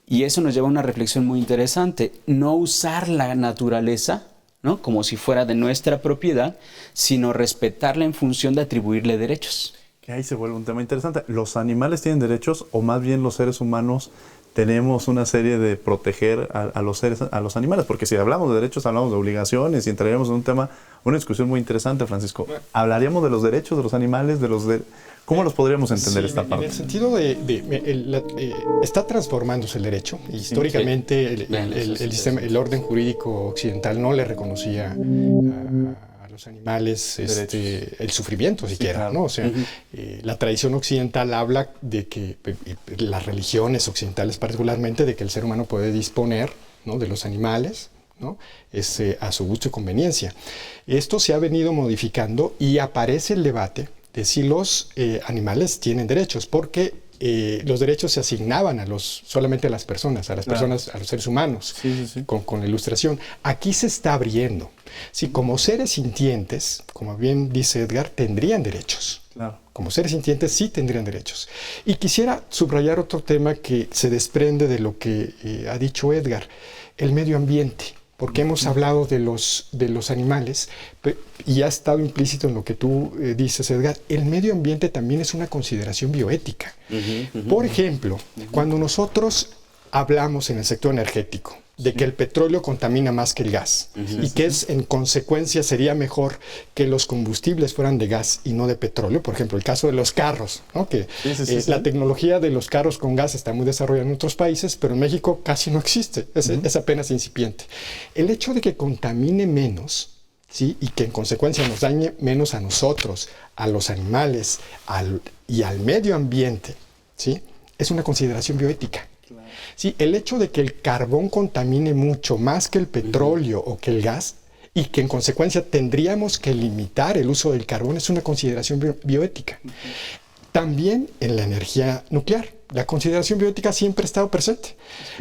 Y eso nos lleva a una reflexión muy interesante: no usar la naturaleza, ¿no?, como si fuera de nuestra propiedad, sino respetarla en función de atribuirle derechos. Que ahí se vuelve un tema interesante. ¿Los animales tienen derechos, o más bien los seres humanos tenemos una serie de proteger a los animales? Porque si hablamos de derechos, hablamos de obligaciones, y entraríamos en un tema, una discusión muy interesante, Francisco. ¿Hablaríamos de los derechos de los animales, cómo los podríamos entender esta parte? En el sentido está transformándose el derecho. Históricamente el orden jurídico occidental no le reconocía a los animales el sufrimiento siquiera, claro, ¿no? O sea, la tradición occidental habla de que, las religiones occidentales particularmente, de que el ser humano puede disponer, ¿no?, de los animales, ¿no?, a su gusto y conveniencia. Esto se ha venido modificando, y aparece el debate de si los animales tienen derechos, porque los derechos se asignaban solamente a las personas, a los seres humanos, con la Ilustración. Aquí se está abriendo. Sí, como seres sintientes, como bien dice Edgar, tendrían derechos. Claro. Como seres sintientes sí tendrían derechos. Y quisiera subrayar otro tema que se desprende de lo que ha dicho Edgar: el medio ambiente. Porque hemos hablado de los animales, y ha estado implícito en lo que tú dices, Edgar. El medio ambiente también es una consideración bioética. Por ejemplo, cuando nosotros hablamos en el sector energético de que el petróleo contamina más que el gas, y que en consecuencia sería mejor que los combustibles fueran de gas y no de petróleo. Por ejemplo, el caso de los carros, ¿no?, que la tecnología de los carros con gas está muy desarrollada en otros países, pero en México casi no existe, es apenas incipiente. El hecho de que contamine menos, ¿sí?, y que en consecuencia nos dañe menos a nosotros, a los animales y al medio ambiente, ¿sí?, es una consideración bioética. Sí, el hecho de que el carbón contamine mucho más que el petróleo o que el gas, y que en consecuencia tendríamos que limitar el uso del carbón, es una consideración bioética. También en la energía nuclear, la consideración bioética siempre ha estado presente.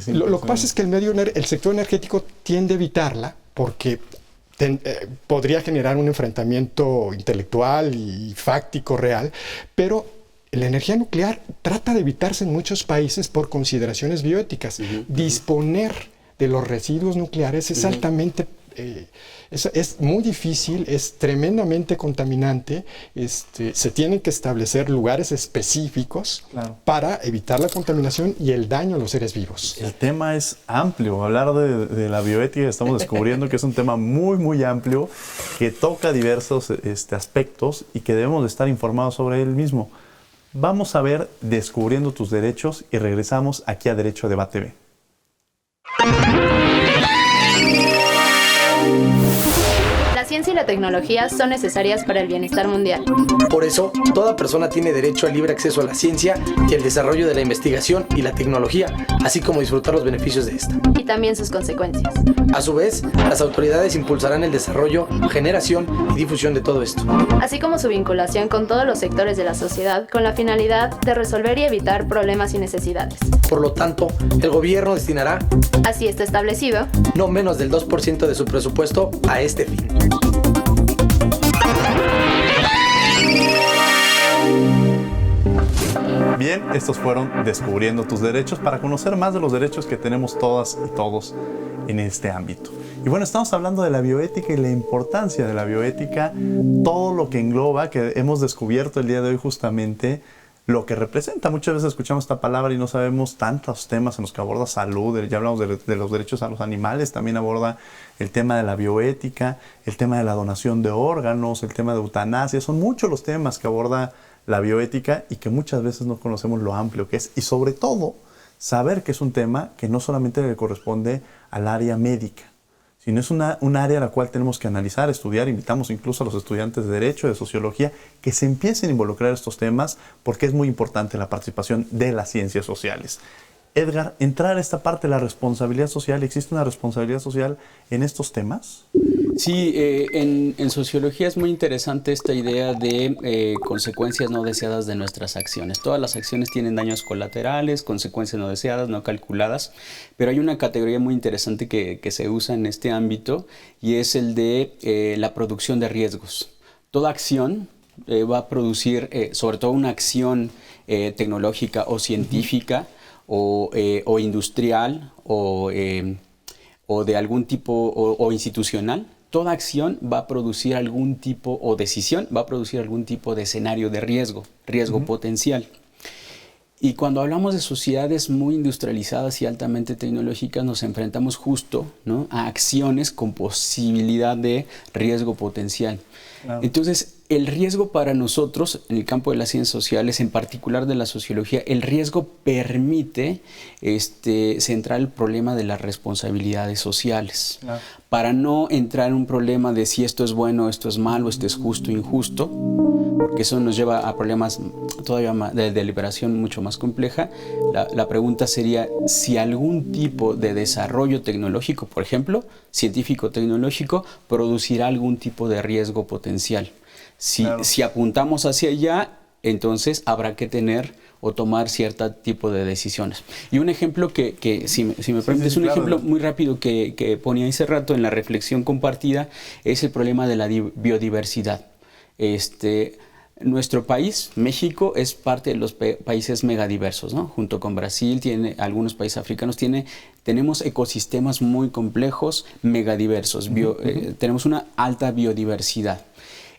Lo que pasa es que el sector energético tiende a evitarla porque podría generar un enfrentamiento intelectual y fáctico real, pero la energía nuclear trata de evitarse en muchos países por consideraciones bioéticas. Disponer de los residuos nucleares es altamente... es muy difícil, es tremendamente contaminante, se tienen que establecer lugares específicos para evitar la contaminación y el daño a los seres vivos. El tema es amplio, hablar de la bioética estamos descubriendo que es un tema muy muy amplio que toca diversos aspectos y que debemos de estar informados sobre él mismo. Vamos a ver Descubriendo tus derechos y regresamos aquí a Derecho a Debate TV. La ciencia y la tecnología son necesarias para el bienestar mundial. Por eso, toda persona tiene derecho al libre acceso a la ciencia y al desarrollo de la investigación y la tecnología, así como disfrutar los beneficios de esta. Y también sus consecuencias. A su vez, las autoridades impulsarán el desarrollo, generación y difusión de todo esto. Así como su vinculación con todos los sectores de la sociedad con la finalidad de resolver y evitar problemas y necesidades. Por lo tanto, el gobierno destinará, así está establecido, no menos del 2% de su presupuesto a este fin. Bien, estos fueron Descubriendo tus derechos para conocer más de los derechos que tenemos todas y todos en este ámbito. Y bueno, estamos hablando de la bioética y la importancia de la bioética, todo lo que engloba, que hemos descubierto el día de hoy justamente lo que representa. Muchas veces escuchamos esta palabra y no sabemos tantos temas en los que aborda salud. Ya hablamos de los derechos a los animales, también aborda el tema de la bioética, el tema de la donación de órganos, el tema de eutanasia. Son muchos los temas que aborda la bioética y que muchas veces no conocemos lo amplio que es. Y sobre todo, saber que es un tema que no solamente le corresponde al área médica, sino es un área a la cual tenemos que analizar, estudiar. Invitamos incluso a los estudiantes de Derecho, de Sociología, que se empiecen a involucrar en estos temas porque es muy importante la participación de las ciencias sociales. Edgar, entrar a esta parte de la responsabilidad social, ¿existe una responsabilidad social en estos temas? Sí, en sociología es muy interesante esta idea de consecuencias no deseadas de nuestras acciones. Todas las acciones tienen daños colaterales, consecuencias no deseadas, no calculadas, pero hay una categoría muy interesante que se usa en este ámbito y es el de la producción de riesgos. Toda acción va a producir, sobre todo una acción tecnológica o científica o industrial o de algún tipo o institucional. Toda acción va a producir algún tipo, o decisión, va a producir algún tipo de escenario de riesgo potencial. Y cuando hablamos de sociedades muy industrializadas y altamente tecnológicas, nos enfrentamos justo, ¿no?, a acciones con posibilidad de riesgo potencial. Claro. Entonces, el riesgo para nosotros, en el campo de las ciencias sociales, en particular de la sociología, el riesgo permite centrar el problema de las responsabilidades sociales. Claro. Para no entrar en un problema de si esto es bueno, esto es malo, esto es justo, injusto, porque eso nos lleva a problemas todavía de deliberación mucho más compleja. La pregunta sería si algún tipo de desarrollo tecnológico, por ejemplo, científico-tecnológico, producirá algún tipo de riesgo potencial. Si apuntamos hacia allá, entonces habrá que tener o tomar cierto tipo de decisiones. Y un ejemplo que si me permites, un ejemplo muy rápido que ponía hace rato en la reflexión compartida es el problema de la biodiversidad. Nuestro país, México, es parte de los países megadiversos, ¿no? Junto con Brasil, algunos países africanos, tenemos ecosistemas muy complejos, megadiversos. Tenemos una alta biodiversidad.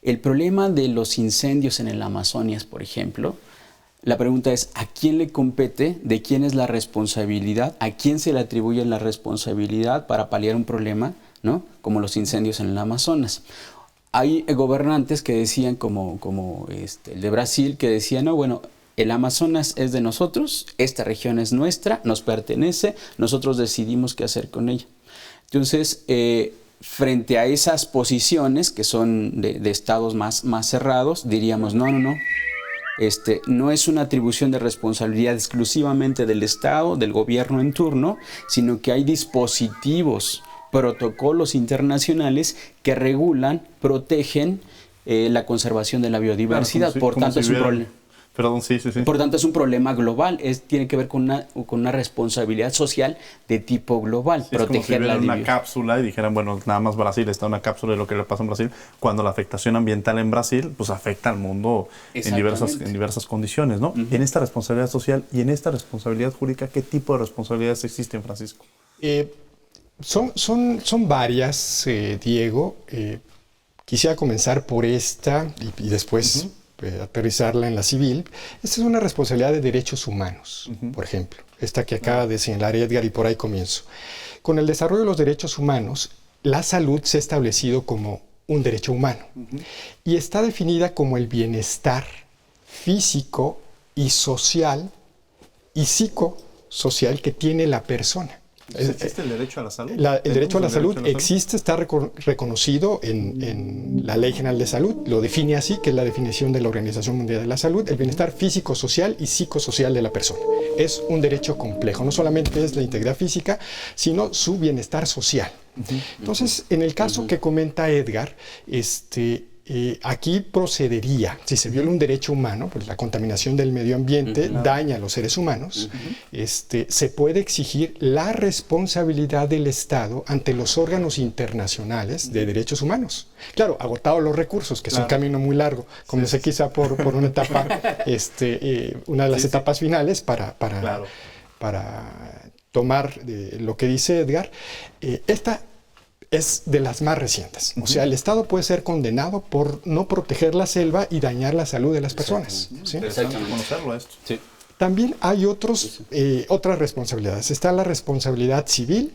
El problema de los incendios en el Amazonas, por ejemplo, la pregunta es, ¿a quién le compete? ¿De quién es la responsabilidad? ¿A quién se le atribuye la responsabilidad para paliar un problema, ¿no?, como los incendios en el Amazonas? Hay gobernantes que decían, como el de Brasil, que decían, no, bueno, el Amazonas es de nosotros, esta región es nuestra, nos pertenece, nosotros decidimos qué hacer con ella. Entonces, frente a esas posiciones que son de estados más cerrados, diríamos, no, no es una atribución de responsabilidad exclusivamente del Estado, del gobierno en turno, sino que hay dispositivos, protocolos internacionales que regulan, protegen la conservación de la biodiversidad. Claro, por tanto, es un problema. Perdón, sí. Por tanto, es un problema global. Tiene que ver con una responsabilidad social de tipo global. Sí, proteger es como si una cápsula y dijeran, bueno, nada más Brasil está en una cápsula de lo que le pasa en Brasil, cuando la afectación ambiental en Brasil pues afecta al mundo en diversas condiciones, ¿no? En esta responsabilidad social y en esta responsabilidad jurídica, ¿qué tipo de responsabilidades existen, Francisco? Son varias, Diego. Quisiera comenzar por esta y después aterrizarla en la civil. Esta es una responsabilidad de derechos humanos, por ejemplo, esta que acaba de señalar Edgar, y por ahí comienzo. Con el desarrollo de los derechos humanos, la salud se ha establecido como un derecho humano y está definida como el bienestar físico y social y psicosocial que tiene la persona. ¿Existe el derecho a la salud? El derecho a la salud existe, está reconocido en la Ley General de Salud, lo define así, que es la definición de la Organización Mundial de la Salud, el bienestar físico, social y psicosocial de la persona. Es un derecho complejo, no solamente es la integridad física, sino su bienestar social. Entonces, en el caso que comenta Edgar, aquí procedería, si se viola un derecho humano, pues la contaminación del medio ambiente daña a los seres humanos, se puede exigir la responsabilidad del Estado ante los órganos internacionales de derechos humanos. Claro, agotados los recursos, que es un camino muy largo, comencé quizá por una etapa, una de las etapas finales para tomar lo que dice Edgar. Esta es de las más recientes. O sea, el Estado puede ser condenado por no proteger la selva y dañar la salud de las personas. ¿Sí? Conocerlo esto. Sí. También hay otras responsabilidades. Está la responsabilidad civil,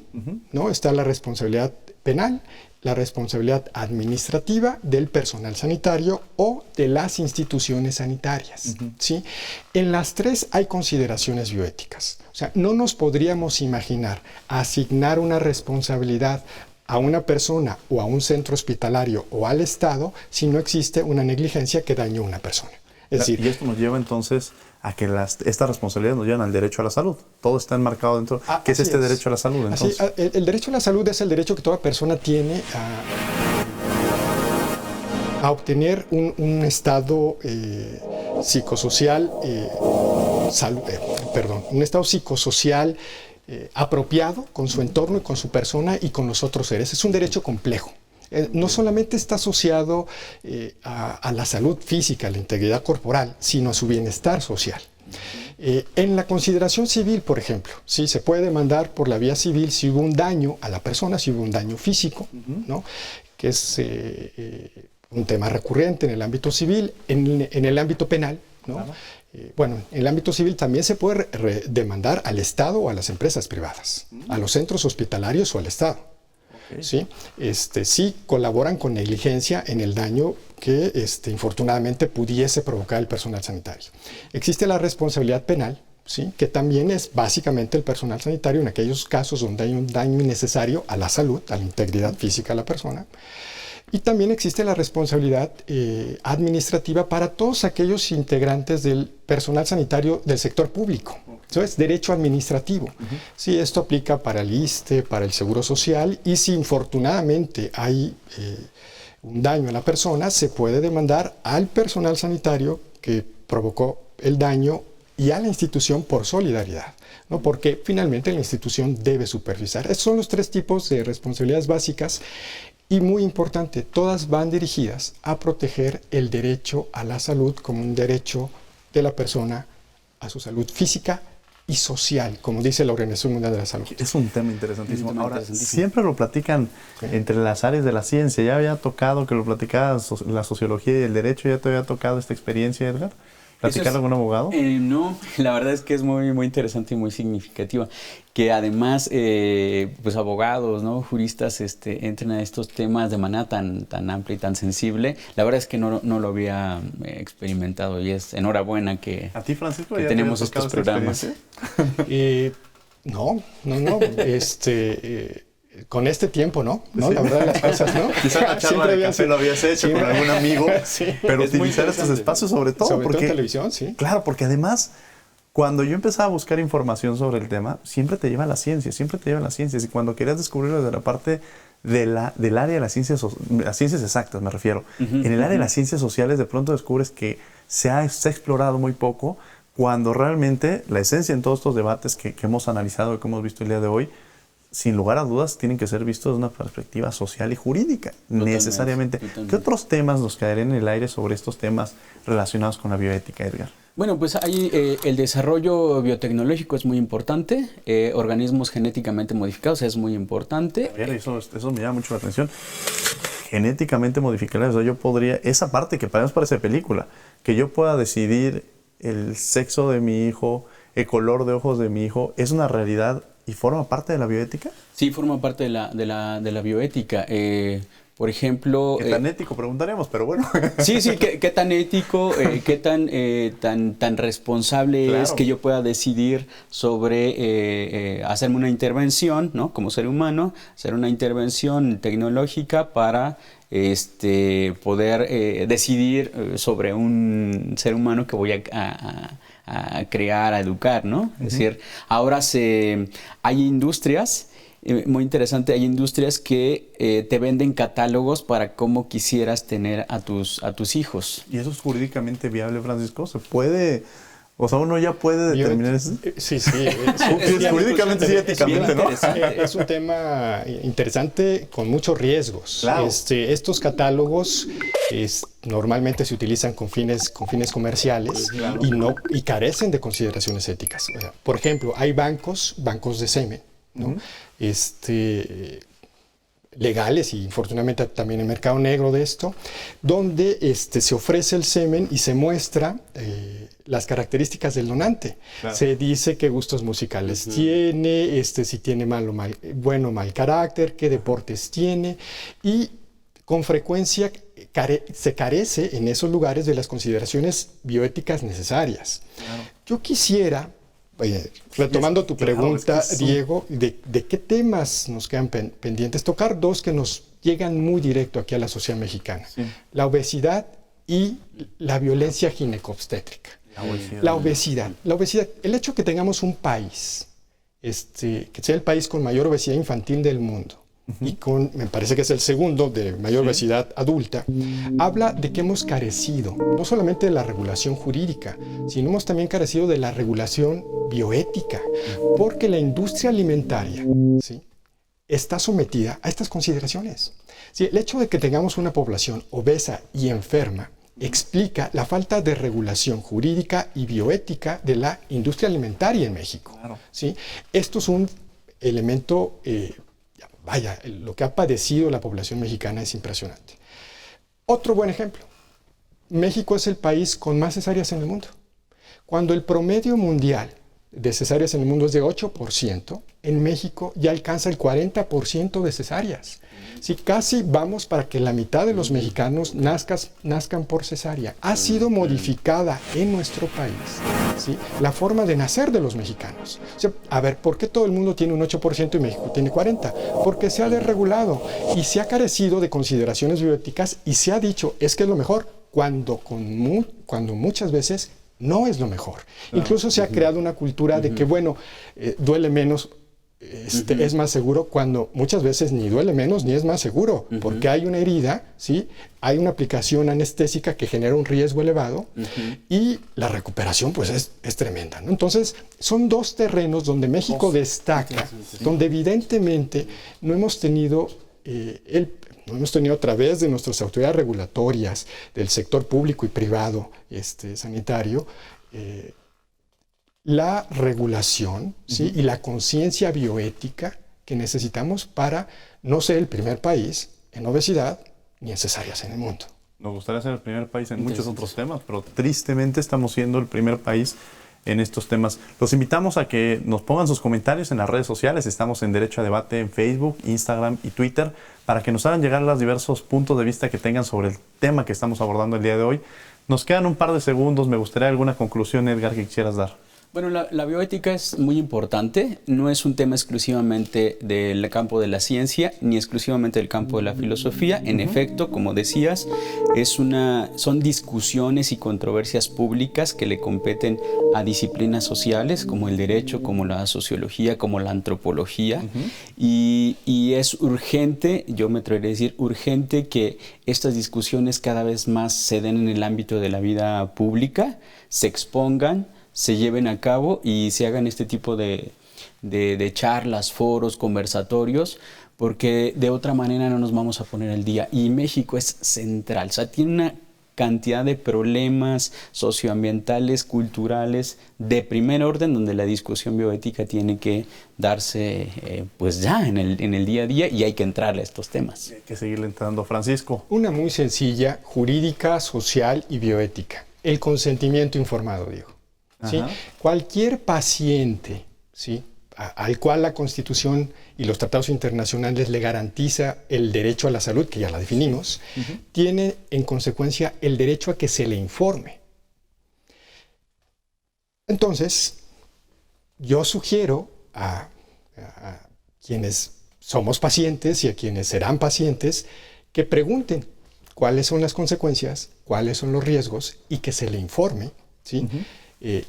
¿no? Está la responsabilidad penal, la responsabilidad administrativa del personal sanitario o de las instituciones sanitarias. ¿Sí? En las tres hay consideraciones bioéticas. O sea, no nos podríamos imaginar asignar una responsabilidad a una persona o a un centro hospitalario o al Estado si no existe una negligencia que dañe a una persona. Es decir, y esto nos lleva entonces a que estas responsabilidades nos llevan al derecho a la salud. Todo está enmarcado dentro. ¿Qué es este derecho a la salud entonces? El derecho a la salud es el derecho que toda persona tiene a obtener un estado psicosocial, un estado psicosocial apropiado con su entorno y con su persona y con los otros seres. Es un derecho complejo. No solamente está asociado a la salud física, a la integridad corporal, sino a su bienestar social. En la consideración civil, por ejemplo, ¿sí? Se puede demandar por la vía civil si hubo un daño a la persona, si hubo un daño físico, ¿no? Que es un tema recurrente en el ámbito civil, en el ámbito penal, ¿no? Claro. En el ámbito civil también se puede demandar al Estado o a las empresas privadas, a los centros hospitalarios o al Estado. ¿Sí? Sí colaboran con negligencia en el daño que infortunadamente pudiese provocar el personal sanitario. Existe la responsabilidad penal, ¿sí? Que también es básicamente el personal sanitario en aquellos casos donde hay un daño innecesario a la salud, a la integridad física de la persona. Y también existe la responsabilidad administrativa para todos aquellos integrantes del personal sanitario del sector público. Eso es derecho administrativo. Sí, esto aplica para el ISSSTE, para el Seguro Social, y si infortunadamente hay un daño a la persona, se puede demandar al personal sanitario que provocó el daño y a la institución por solidaridad, ¿no? Porque finalmente la institución debe supervisar. Estos son los tres tipos de responsabilidades básicas. Y muy importante, todas van dirigidas a proteger el derecho a la salud como un derecho de la persona a su salud física y social, como dice la Organización Mundial de la Salud. Es un tema interesantísimo. Ahora, siempre lo platican entre las áreas de la ciencia. Ya había tocado que lo platicaba la sociología y el derecho. ¿Ya te había tocado esta experiencia, Edgar? ¿Platicar con un abogado? No, la verdad es que es muy, muy interesante y muy significativa. Que además, pues abogados, ¿no? Juristas entren a estos temas de manera tan amplia y tan sensible. La verdad es que no lo había experimentado y es enhorabuena que, ¿a ti, Francisco, que tenemos estos programas. No. con este tiempo, ¿no? Sí. La verdad de las cosas, ¿no? Quizás la charla de café lo habías hecho con algún amigo, sí, pero utilizar estos espacios sobre todo. Sobre todo en televisión, sí. Claro, porque además, cuando yo empezaba a buscar información sobre el tema, siempre te lleva a las ciencias. Y cuando querías descubrirlo desde la parte del área de las ciencias exactas, me refiero. En el área de las ciencias sociales, de pronto descubres que se ha explorado muy poco, cuando realmente la esencia en todos estos debates que hemos analizado y que hemos visto el día de hoy, sin lugar a dudas, tienen que ser vistos desde una perspectiva social y jurídica, necesariamente. ¿Qué otros temas nos quedarían en el aire sobre estos temas relacionados con la bioética, Edgar? Bueno, pues ahí el desarrollo biotecnológico es muy importante, organismos genéticamente modificados es muy importante. Eso me llama mucho la atención. Genéticamente modificados, o sea, yo podría, esa parte que para mí parece película, que yo pueda decidir el sexo de mi hijo, el color de ojos de mi hijo, ¿es una realidad y forma parte de la bioética? Sí, forma parte de la bioética. Por ejemplo... ¿Qué tan ético? Preguntaríamos, pero bueno. Sí, ¿qué tan ético, qué tan responsable es que yo pueda decidir sobre hacerme una intervención, ¿no? Como ser humano, hacer una intervención tecnológica para poder decidir sobre un ser humano que voy a crear, a educar, ¿no? Es decir, ahora hay industrias... muy interesante, hay industrias que te venden catálogos para cómo quisieras tener a tus hijos. ¿Y eso es jurídicamente viable, Francisco? ¿Se puede...? O sea, uno ya puede determinar eso. Sí. Jurídicamente sí, éticamente, ¿no? Es un tema interesante con muchos riesgos. Claro. Estos catálogos normalmente se utilizan con fines comerciales, claro, y carecen de consideraciones éticas. Por ejemplo, hay bancos de semen, ¿no? Legales y infortunadamente también el mercado negro de esto, donde se ofrece el semen y se muestra las características del donante. Claro. Se dice qué gustos musicales tiene, si tiene bueno o mal carácter, qué deportes tiene, y con frecuencia se carece en esos lugares de las consideraciones bioéticas necesarias. Claro. Yo quisiera... retomando tu pregunta, Diego, ¿de qué temas nos quedan pendientes? Tocar dos que nos llegan muy directo aquí a la sociedad mexicana. Sí. La obesidad y la violencia ginecobstétrica. La obesidad. El hecho de que tengamos un país, que sea el país con mayor obesidad infantil del mundo, y me parece que es el segundo de mayor obesidad adulta, habla de que hemos carecido no solamente de la regulación jurídica, sino hemos también carecido de la regulación bioética, porque la industria alimentaria, ¿sí?, está sometida a estas consideraciones. Sí, el hecho de que tengamos una población obesa y enferma explica la falta de regulación jurídica y bioética de la industria alimentaria en México. Claro. ¿Sí? Esto es un elemento... lo que ha padecido la población mexicana es impresionante. Otro buen ejemplo. México es el país con más cesáreas en el mundo. Cuando el promedio mundial de cesáreas en el mundo es de 8%, en México ya alcanza el 40% de cesáreas. Sí, casi vamos para que la mitad de los mexicanos nazcan por cesárea. Ha sido modificada en nuestro país, ¿sí?, la forma de nacer de los mexicanos. O sea, a ver, ¿por qué todo el mundo tiene un 8% y México tiene 40%? Porque se ha desregulado y se ha carecido de consideraciones bioéticas y se ha dicho, es que es lo mejor, cuando muchas veces no es lo mejor. Claro. Incluso se ha creado una cultura de que, bueno, duele menos, es más seguro, cuando muchas veces ni duele menos ni es más seguro, porque hay una herida, ¿sí?, hay una aplicación anestésica que genera un riesgo elevado y la recuperación pues es tremenda, ¿no? Entonces son dos terrenos donde México destaca, donde evidentemente no hemos tenido a través de nuestras autoridades regulatorias del sector público y privado sanitario, la regulación, ¿sí?, y la conciencia bioética que necesitamos para no ser el primer país en obesidad ni en cesáreas en el mundo. Nos gustaría ser el primer país en muchos otros temas, pero tristemente estamos siendo el primer país en estos temas. Los invitamos a que nos pongan sus comentarios en las redes sociales. Estamos en Derecho a Debate en Facebook, Instagram y Twitter, para que nos hagan llegar los diversos puntos de vista que tengan sobre el tema que estamos abordando el día de hoy. Nos quedan un par de segundos. Me gustaría alguna conclusión, Edgar, que quisieras dar. Bueno, la bioética es muy importante, no es un tema exclusivamente del campo de la ciencia ni exclusivamente del campo de la filosofía. En efecto, como decías, son discusiones y controversias públicas que le competen a disciplinas sociales como el derecho, como la sociología, como la antropología. Y es urgente, yo me atrevería a decir, urgente que estas discusiones cada vez más se den en el ámbito de la vida pública, se expongan, se lleven a cabo y se hagan este tipo de charlas, foros, conversatorios, porque de otra manera no nos vamos a poner al día. Y México es central, o sea, tiene una cantidad de problemas socioambientales, culturales, de primer orden, donde la discusión bioética tiene que darse pues ya en el día a día y hay que entrarle a estos temas. Hay que seguirle entrando, Francisco. Una muy sencilla, jurídica, social y bioética. El consentimiento informado, Diego. ¿Sí? Cualquier paciente, ¿sí?, al cual la Constitución y los tratados internacionales le garantiza el derecho a la salud, que ya la definimos, tiene en consecuencia el derecho a que se le informe. Entonces, yo sugiero a quienes somos pacientes y a quienes serán pacientes que pregunten cuáles son las consecuencias, cuáles son los riesgos y que se le informe, ¿sí?,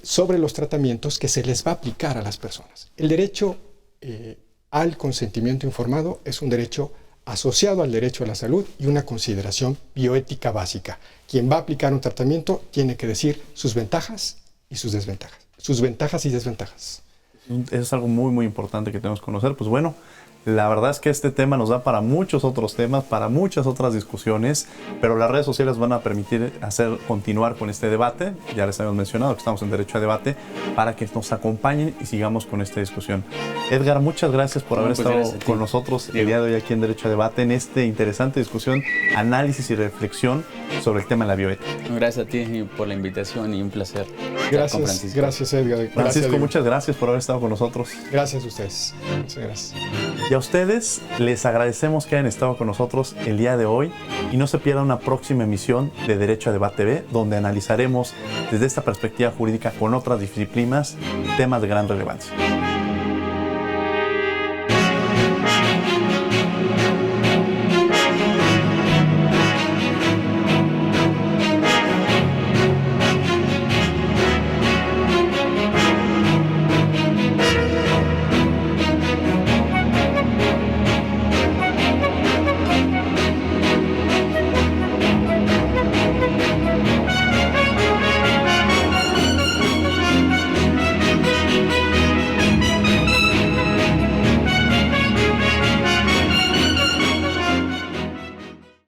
sobre los tratamientos que se les va a aplicar a las personas. El derecho al consentimiento informado es un derecho asociado al derecho a la salud y una consideración bioética básica. Quien va a aplicar un tratamiento tiene que decir sus ventajas y sus desventajas. Sus ventajas y desventajas. Eso es algo muy, muy importante que tenemos que conocer. Pues bueno, la verdad es que este tema nos da para muchos otros temas, para muchas otras discusiones, pero las redes sociales van a permitir continuar con este debate. Ya les habíamos mencionado que estamos en Derecho a Debate, para que nos acompañen y sigamos con esta discusión. Edgar, muchas gracias por haber estado con nosotros el día de hoy aquí en Derecho a Debate, en esta interesante discusión, análisis y reflexión sobre el tema de la bioética. Gracias a ti por la invitación y un placer. Gracias, Edgar. Francisco, muchas gracias por haber estado con nosotros. Gracias a ustedes. Muchas gracias. Y a ustedes les agradecemos que hayan estado con nosotros el día de hoy y no se pierda una próxima emisión de Derecho a Debate TV, donde analizaremos desde esta perspectiva jurídica con otras disciplinas temas de gran relevancia.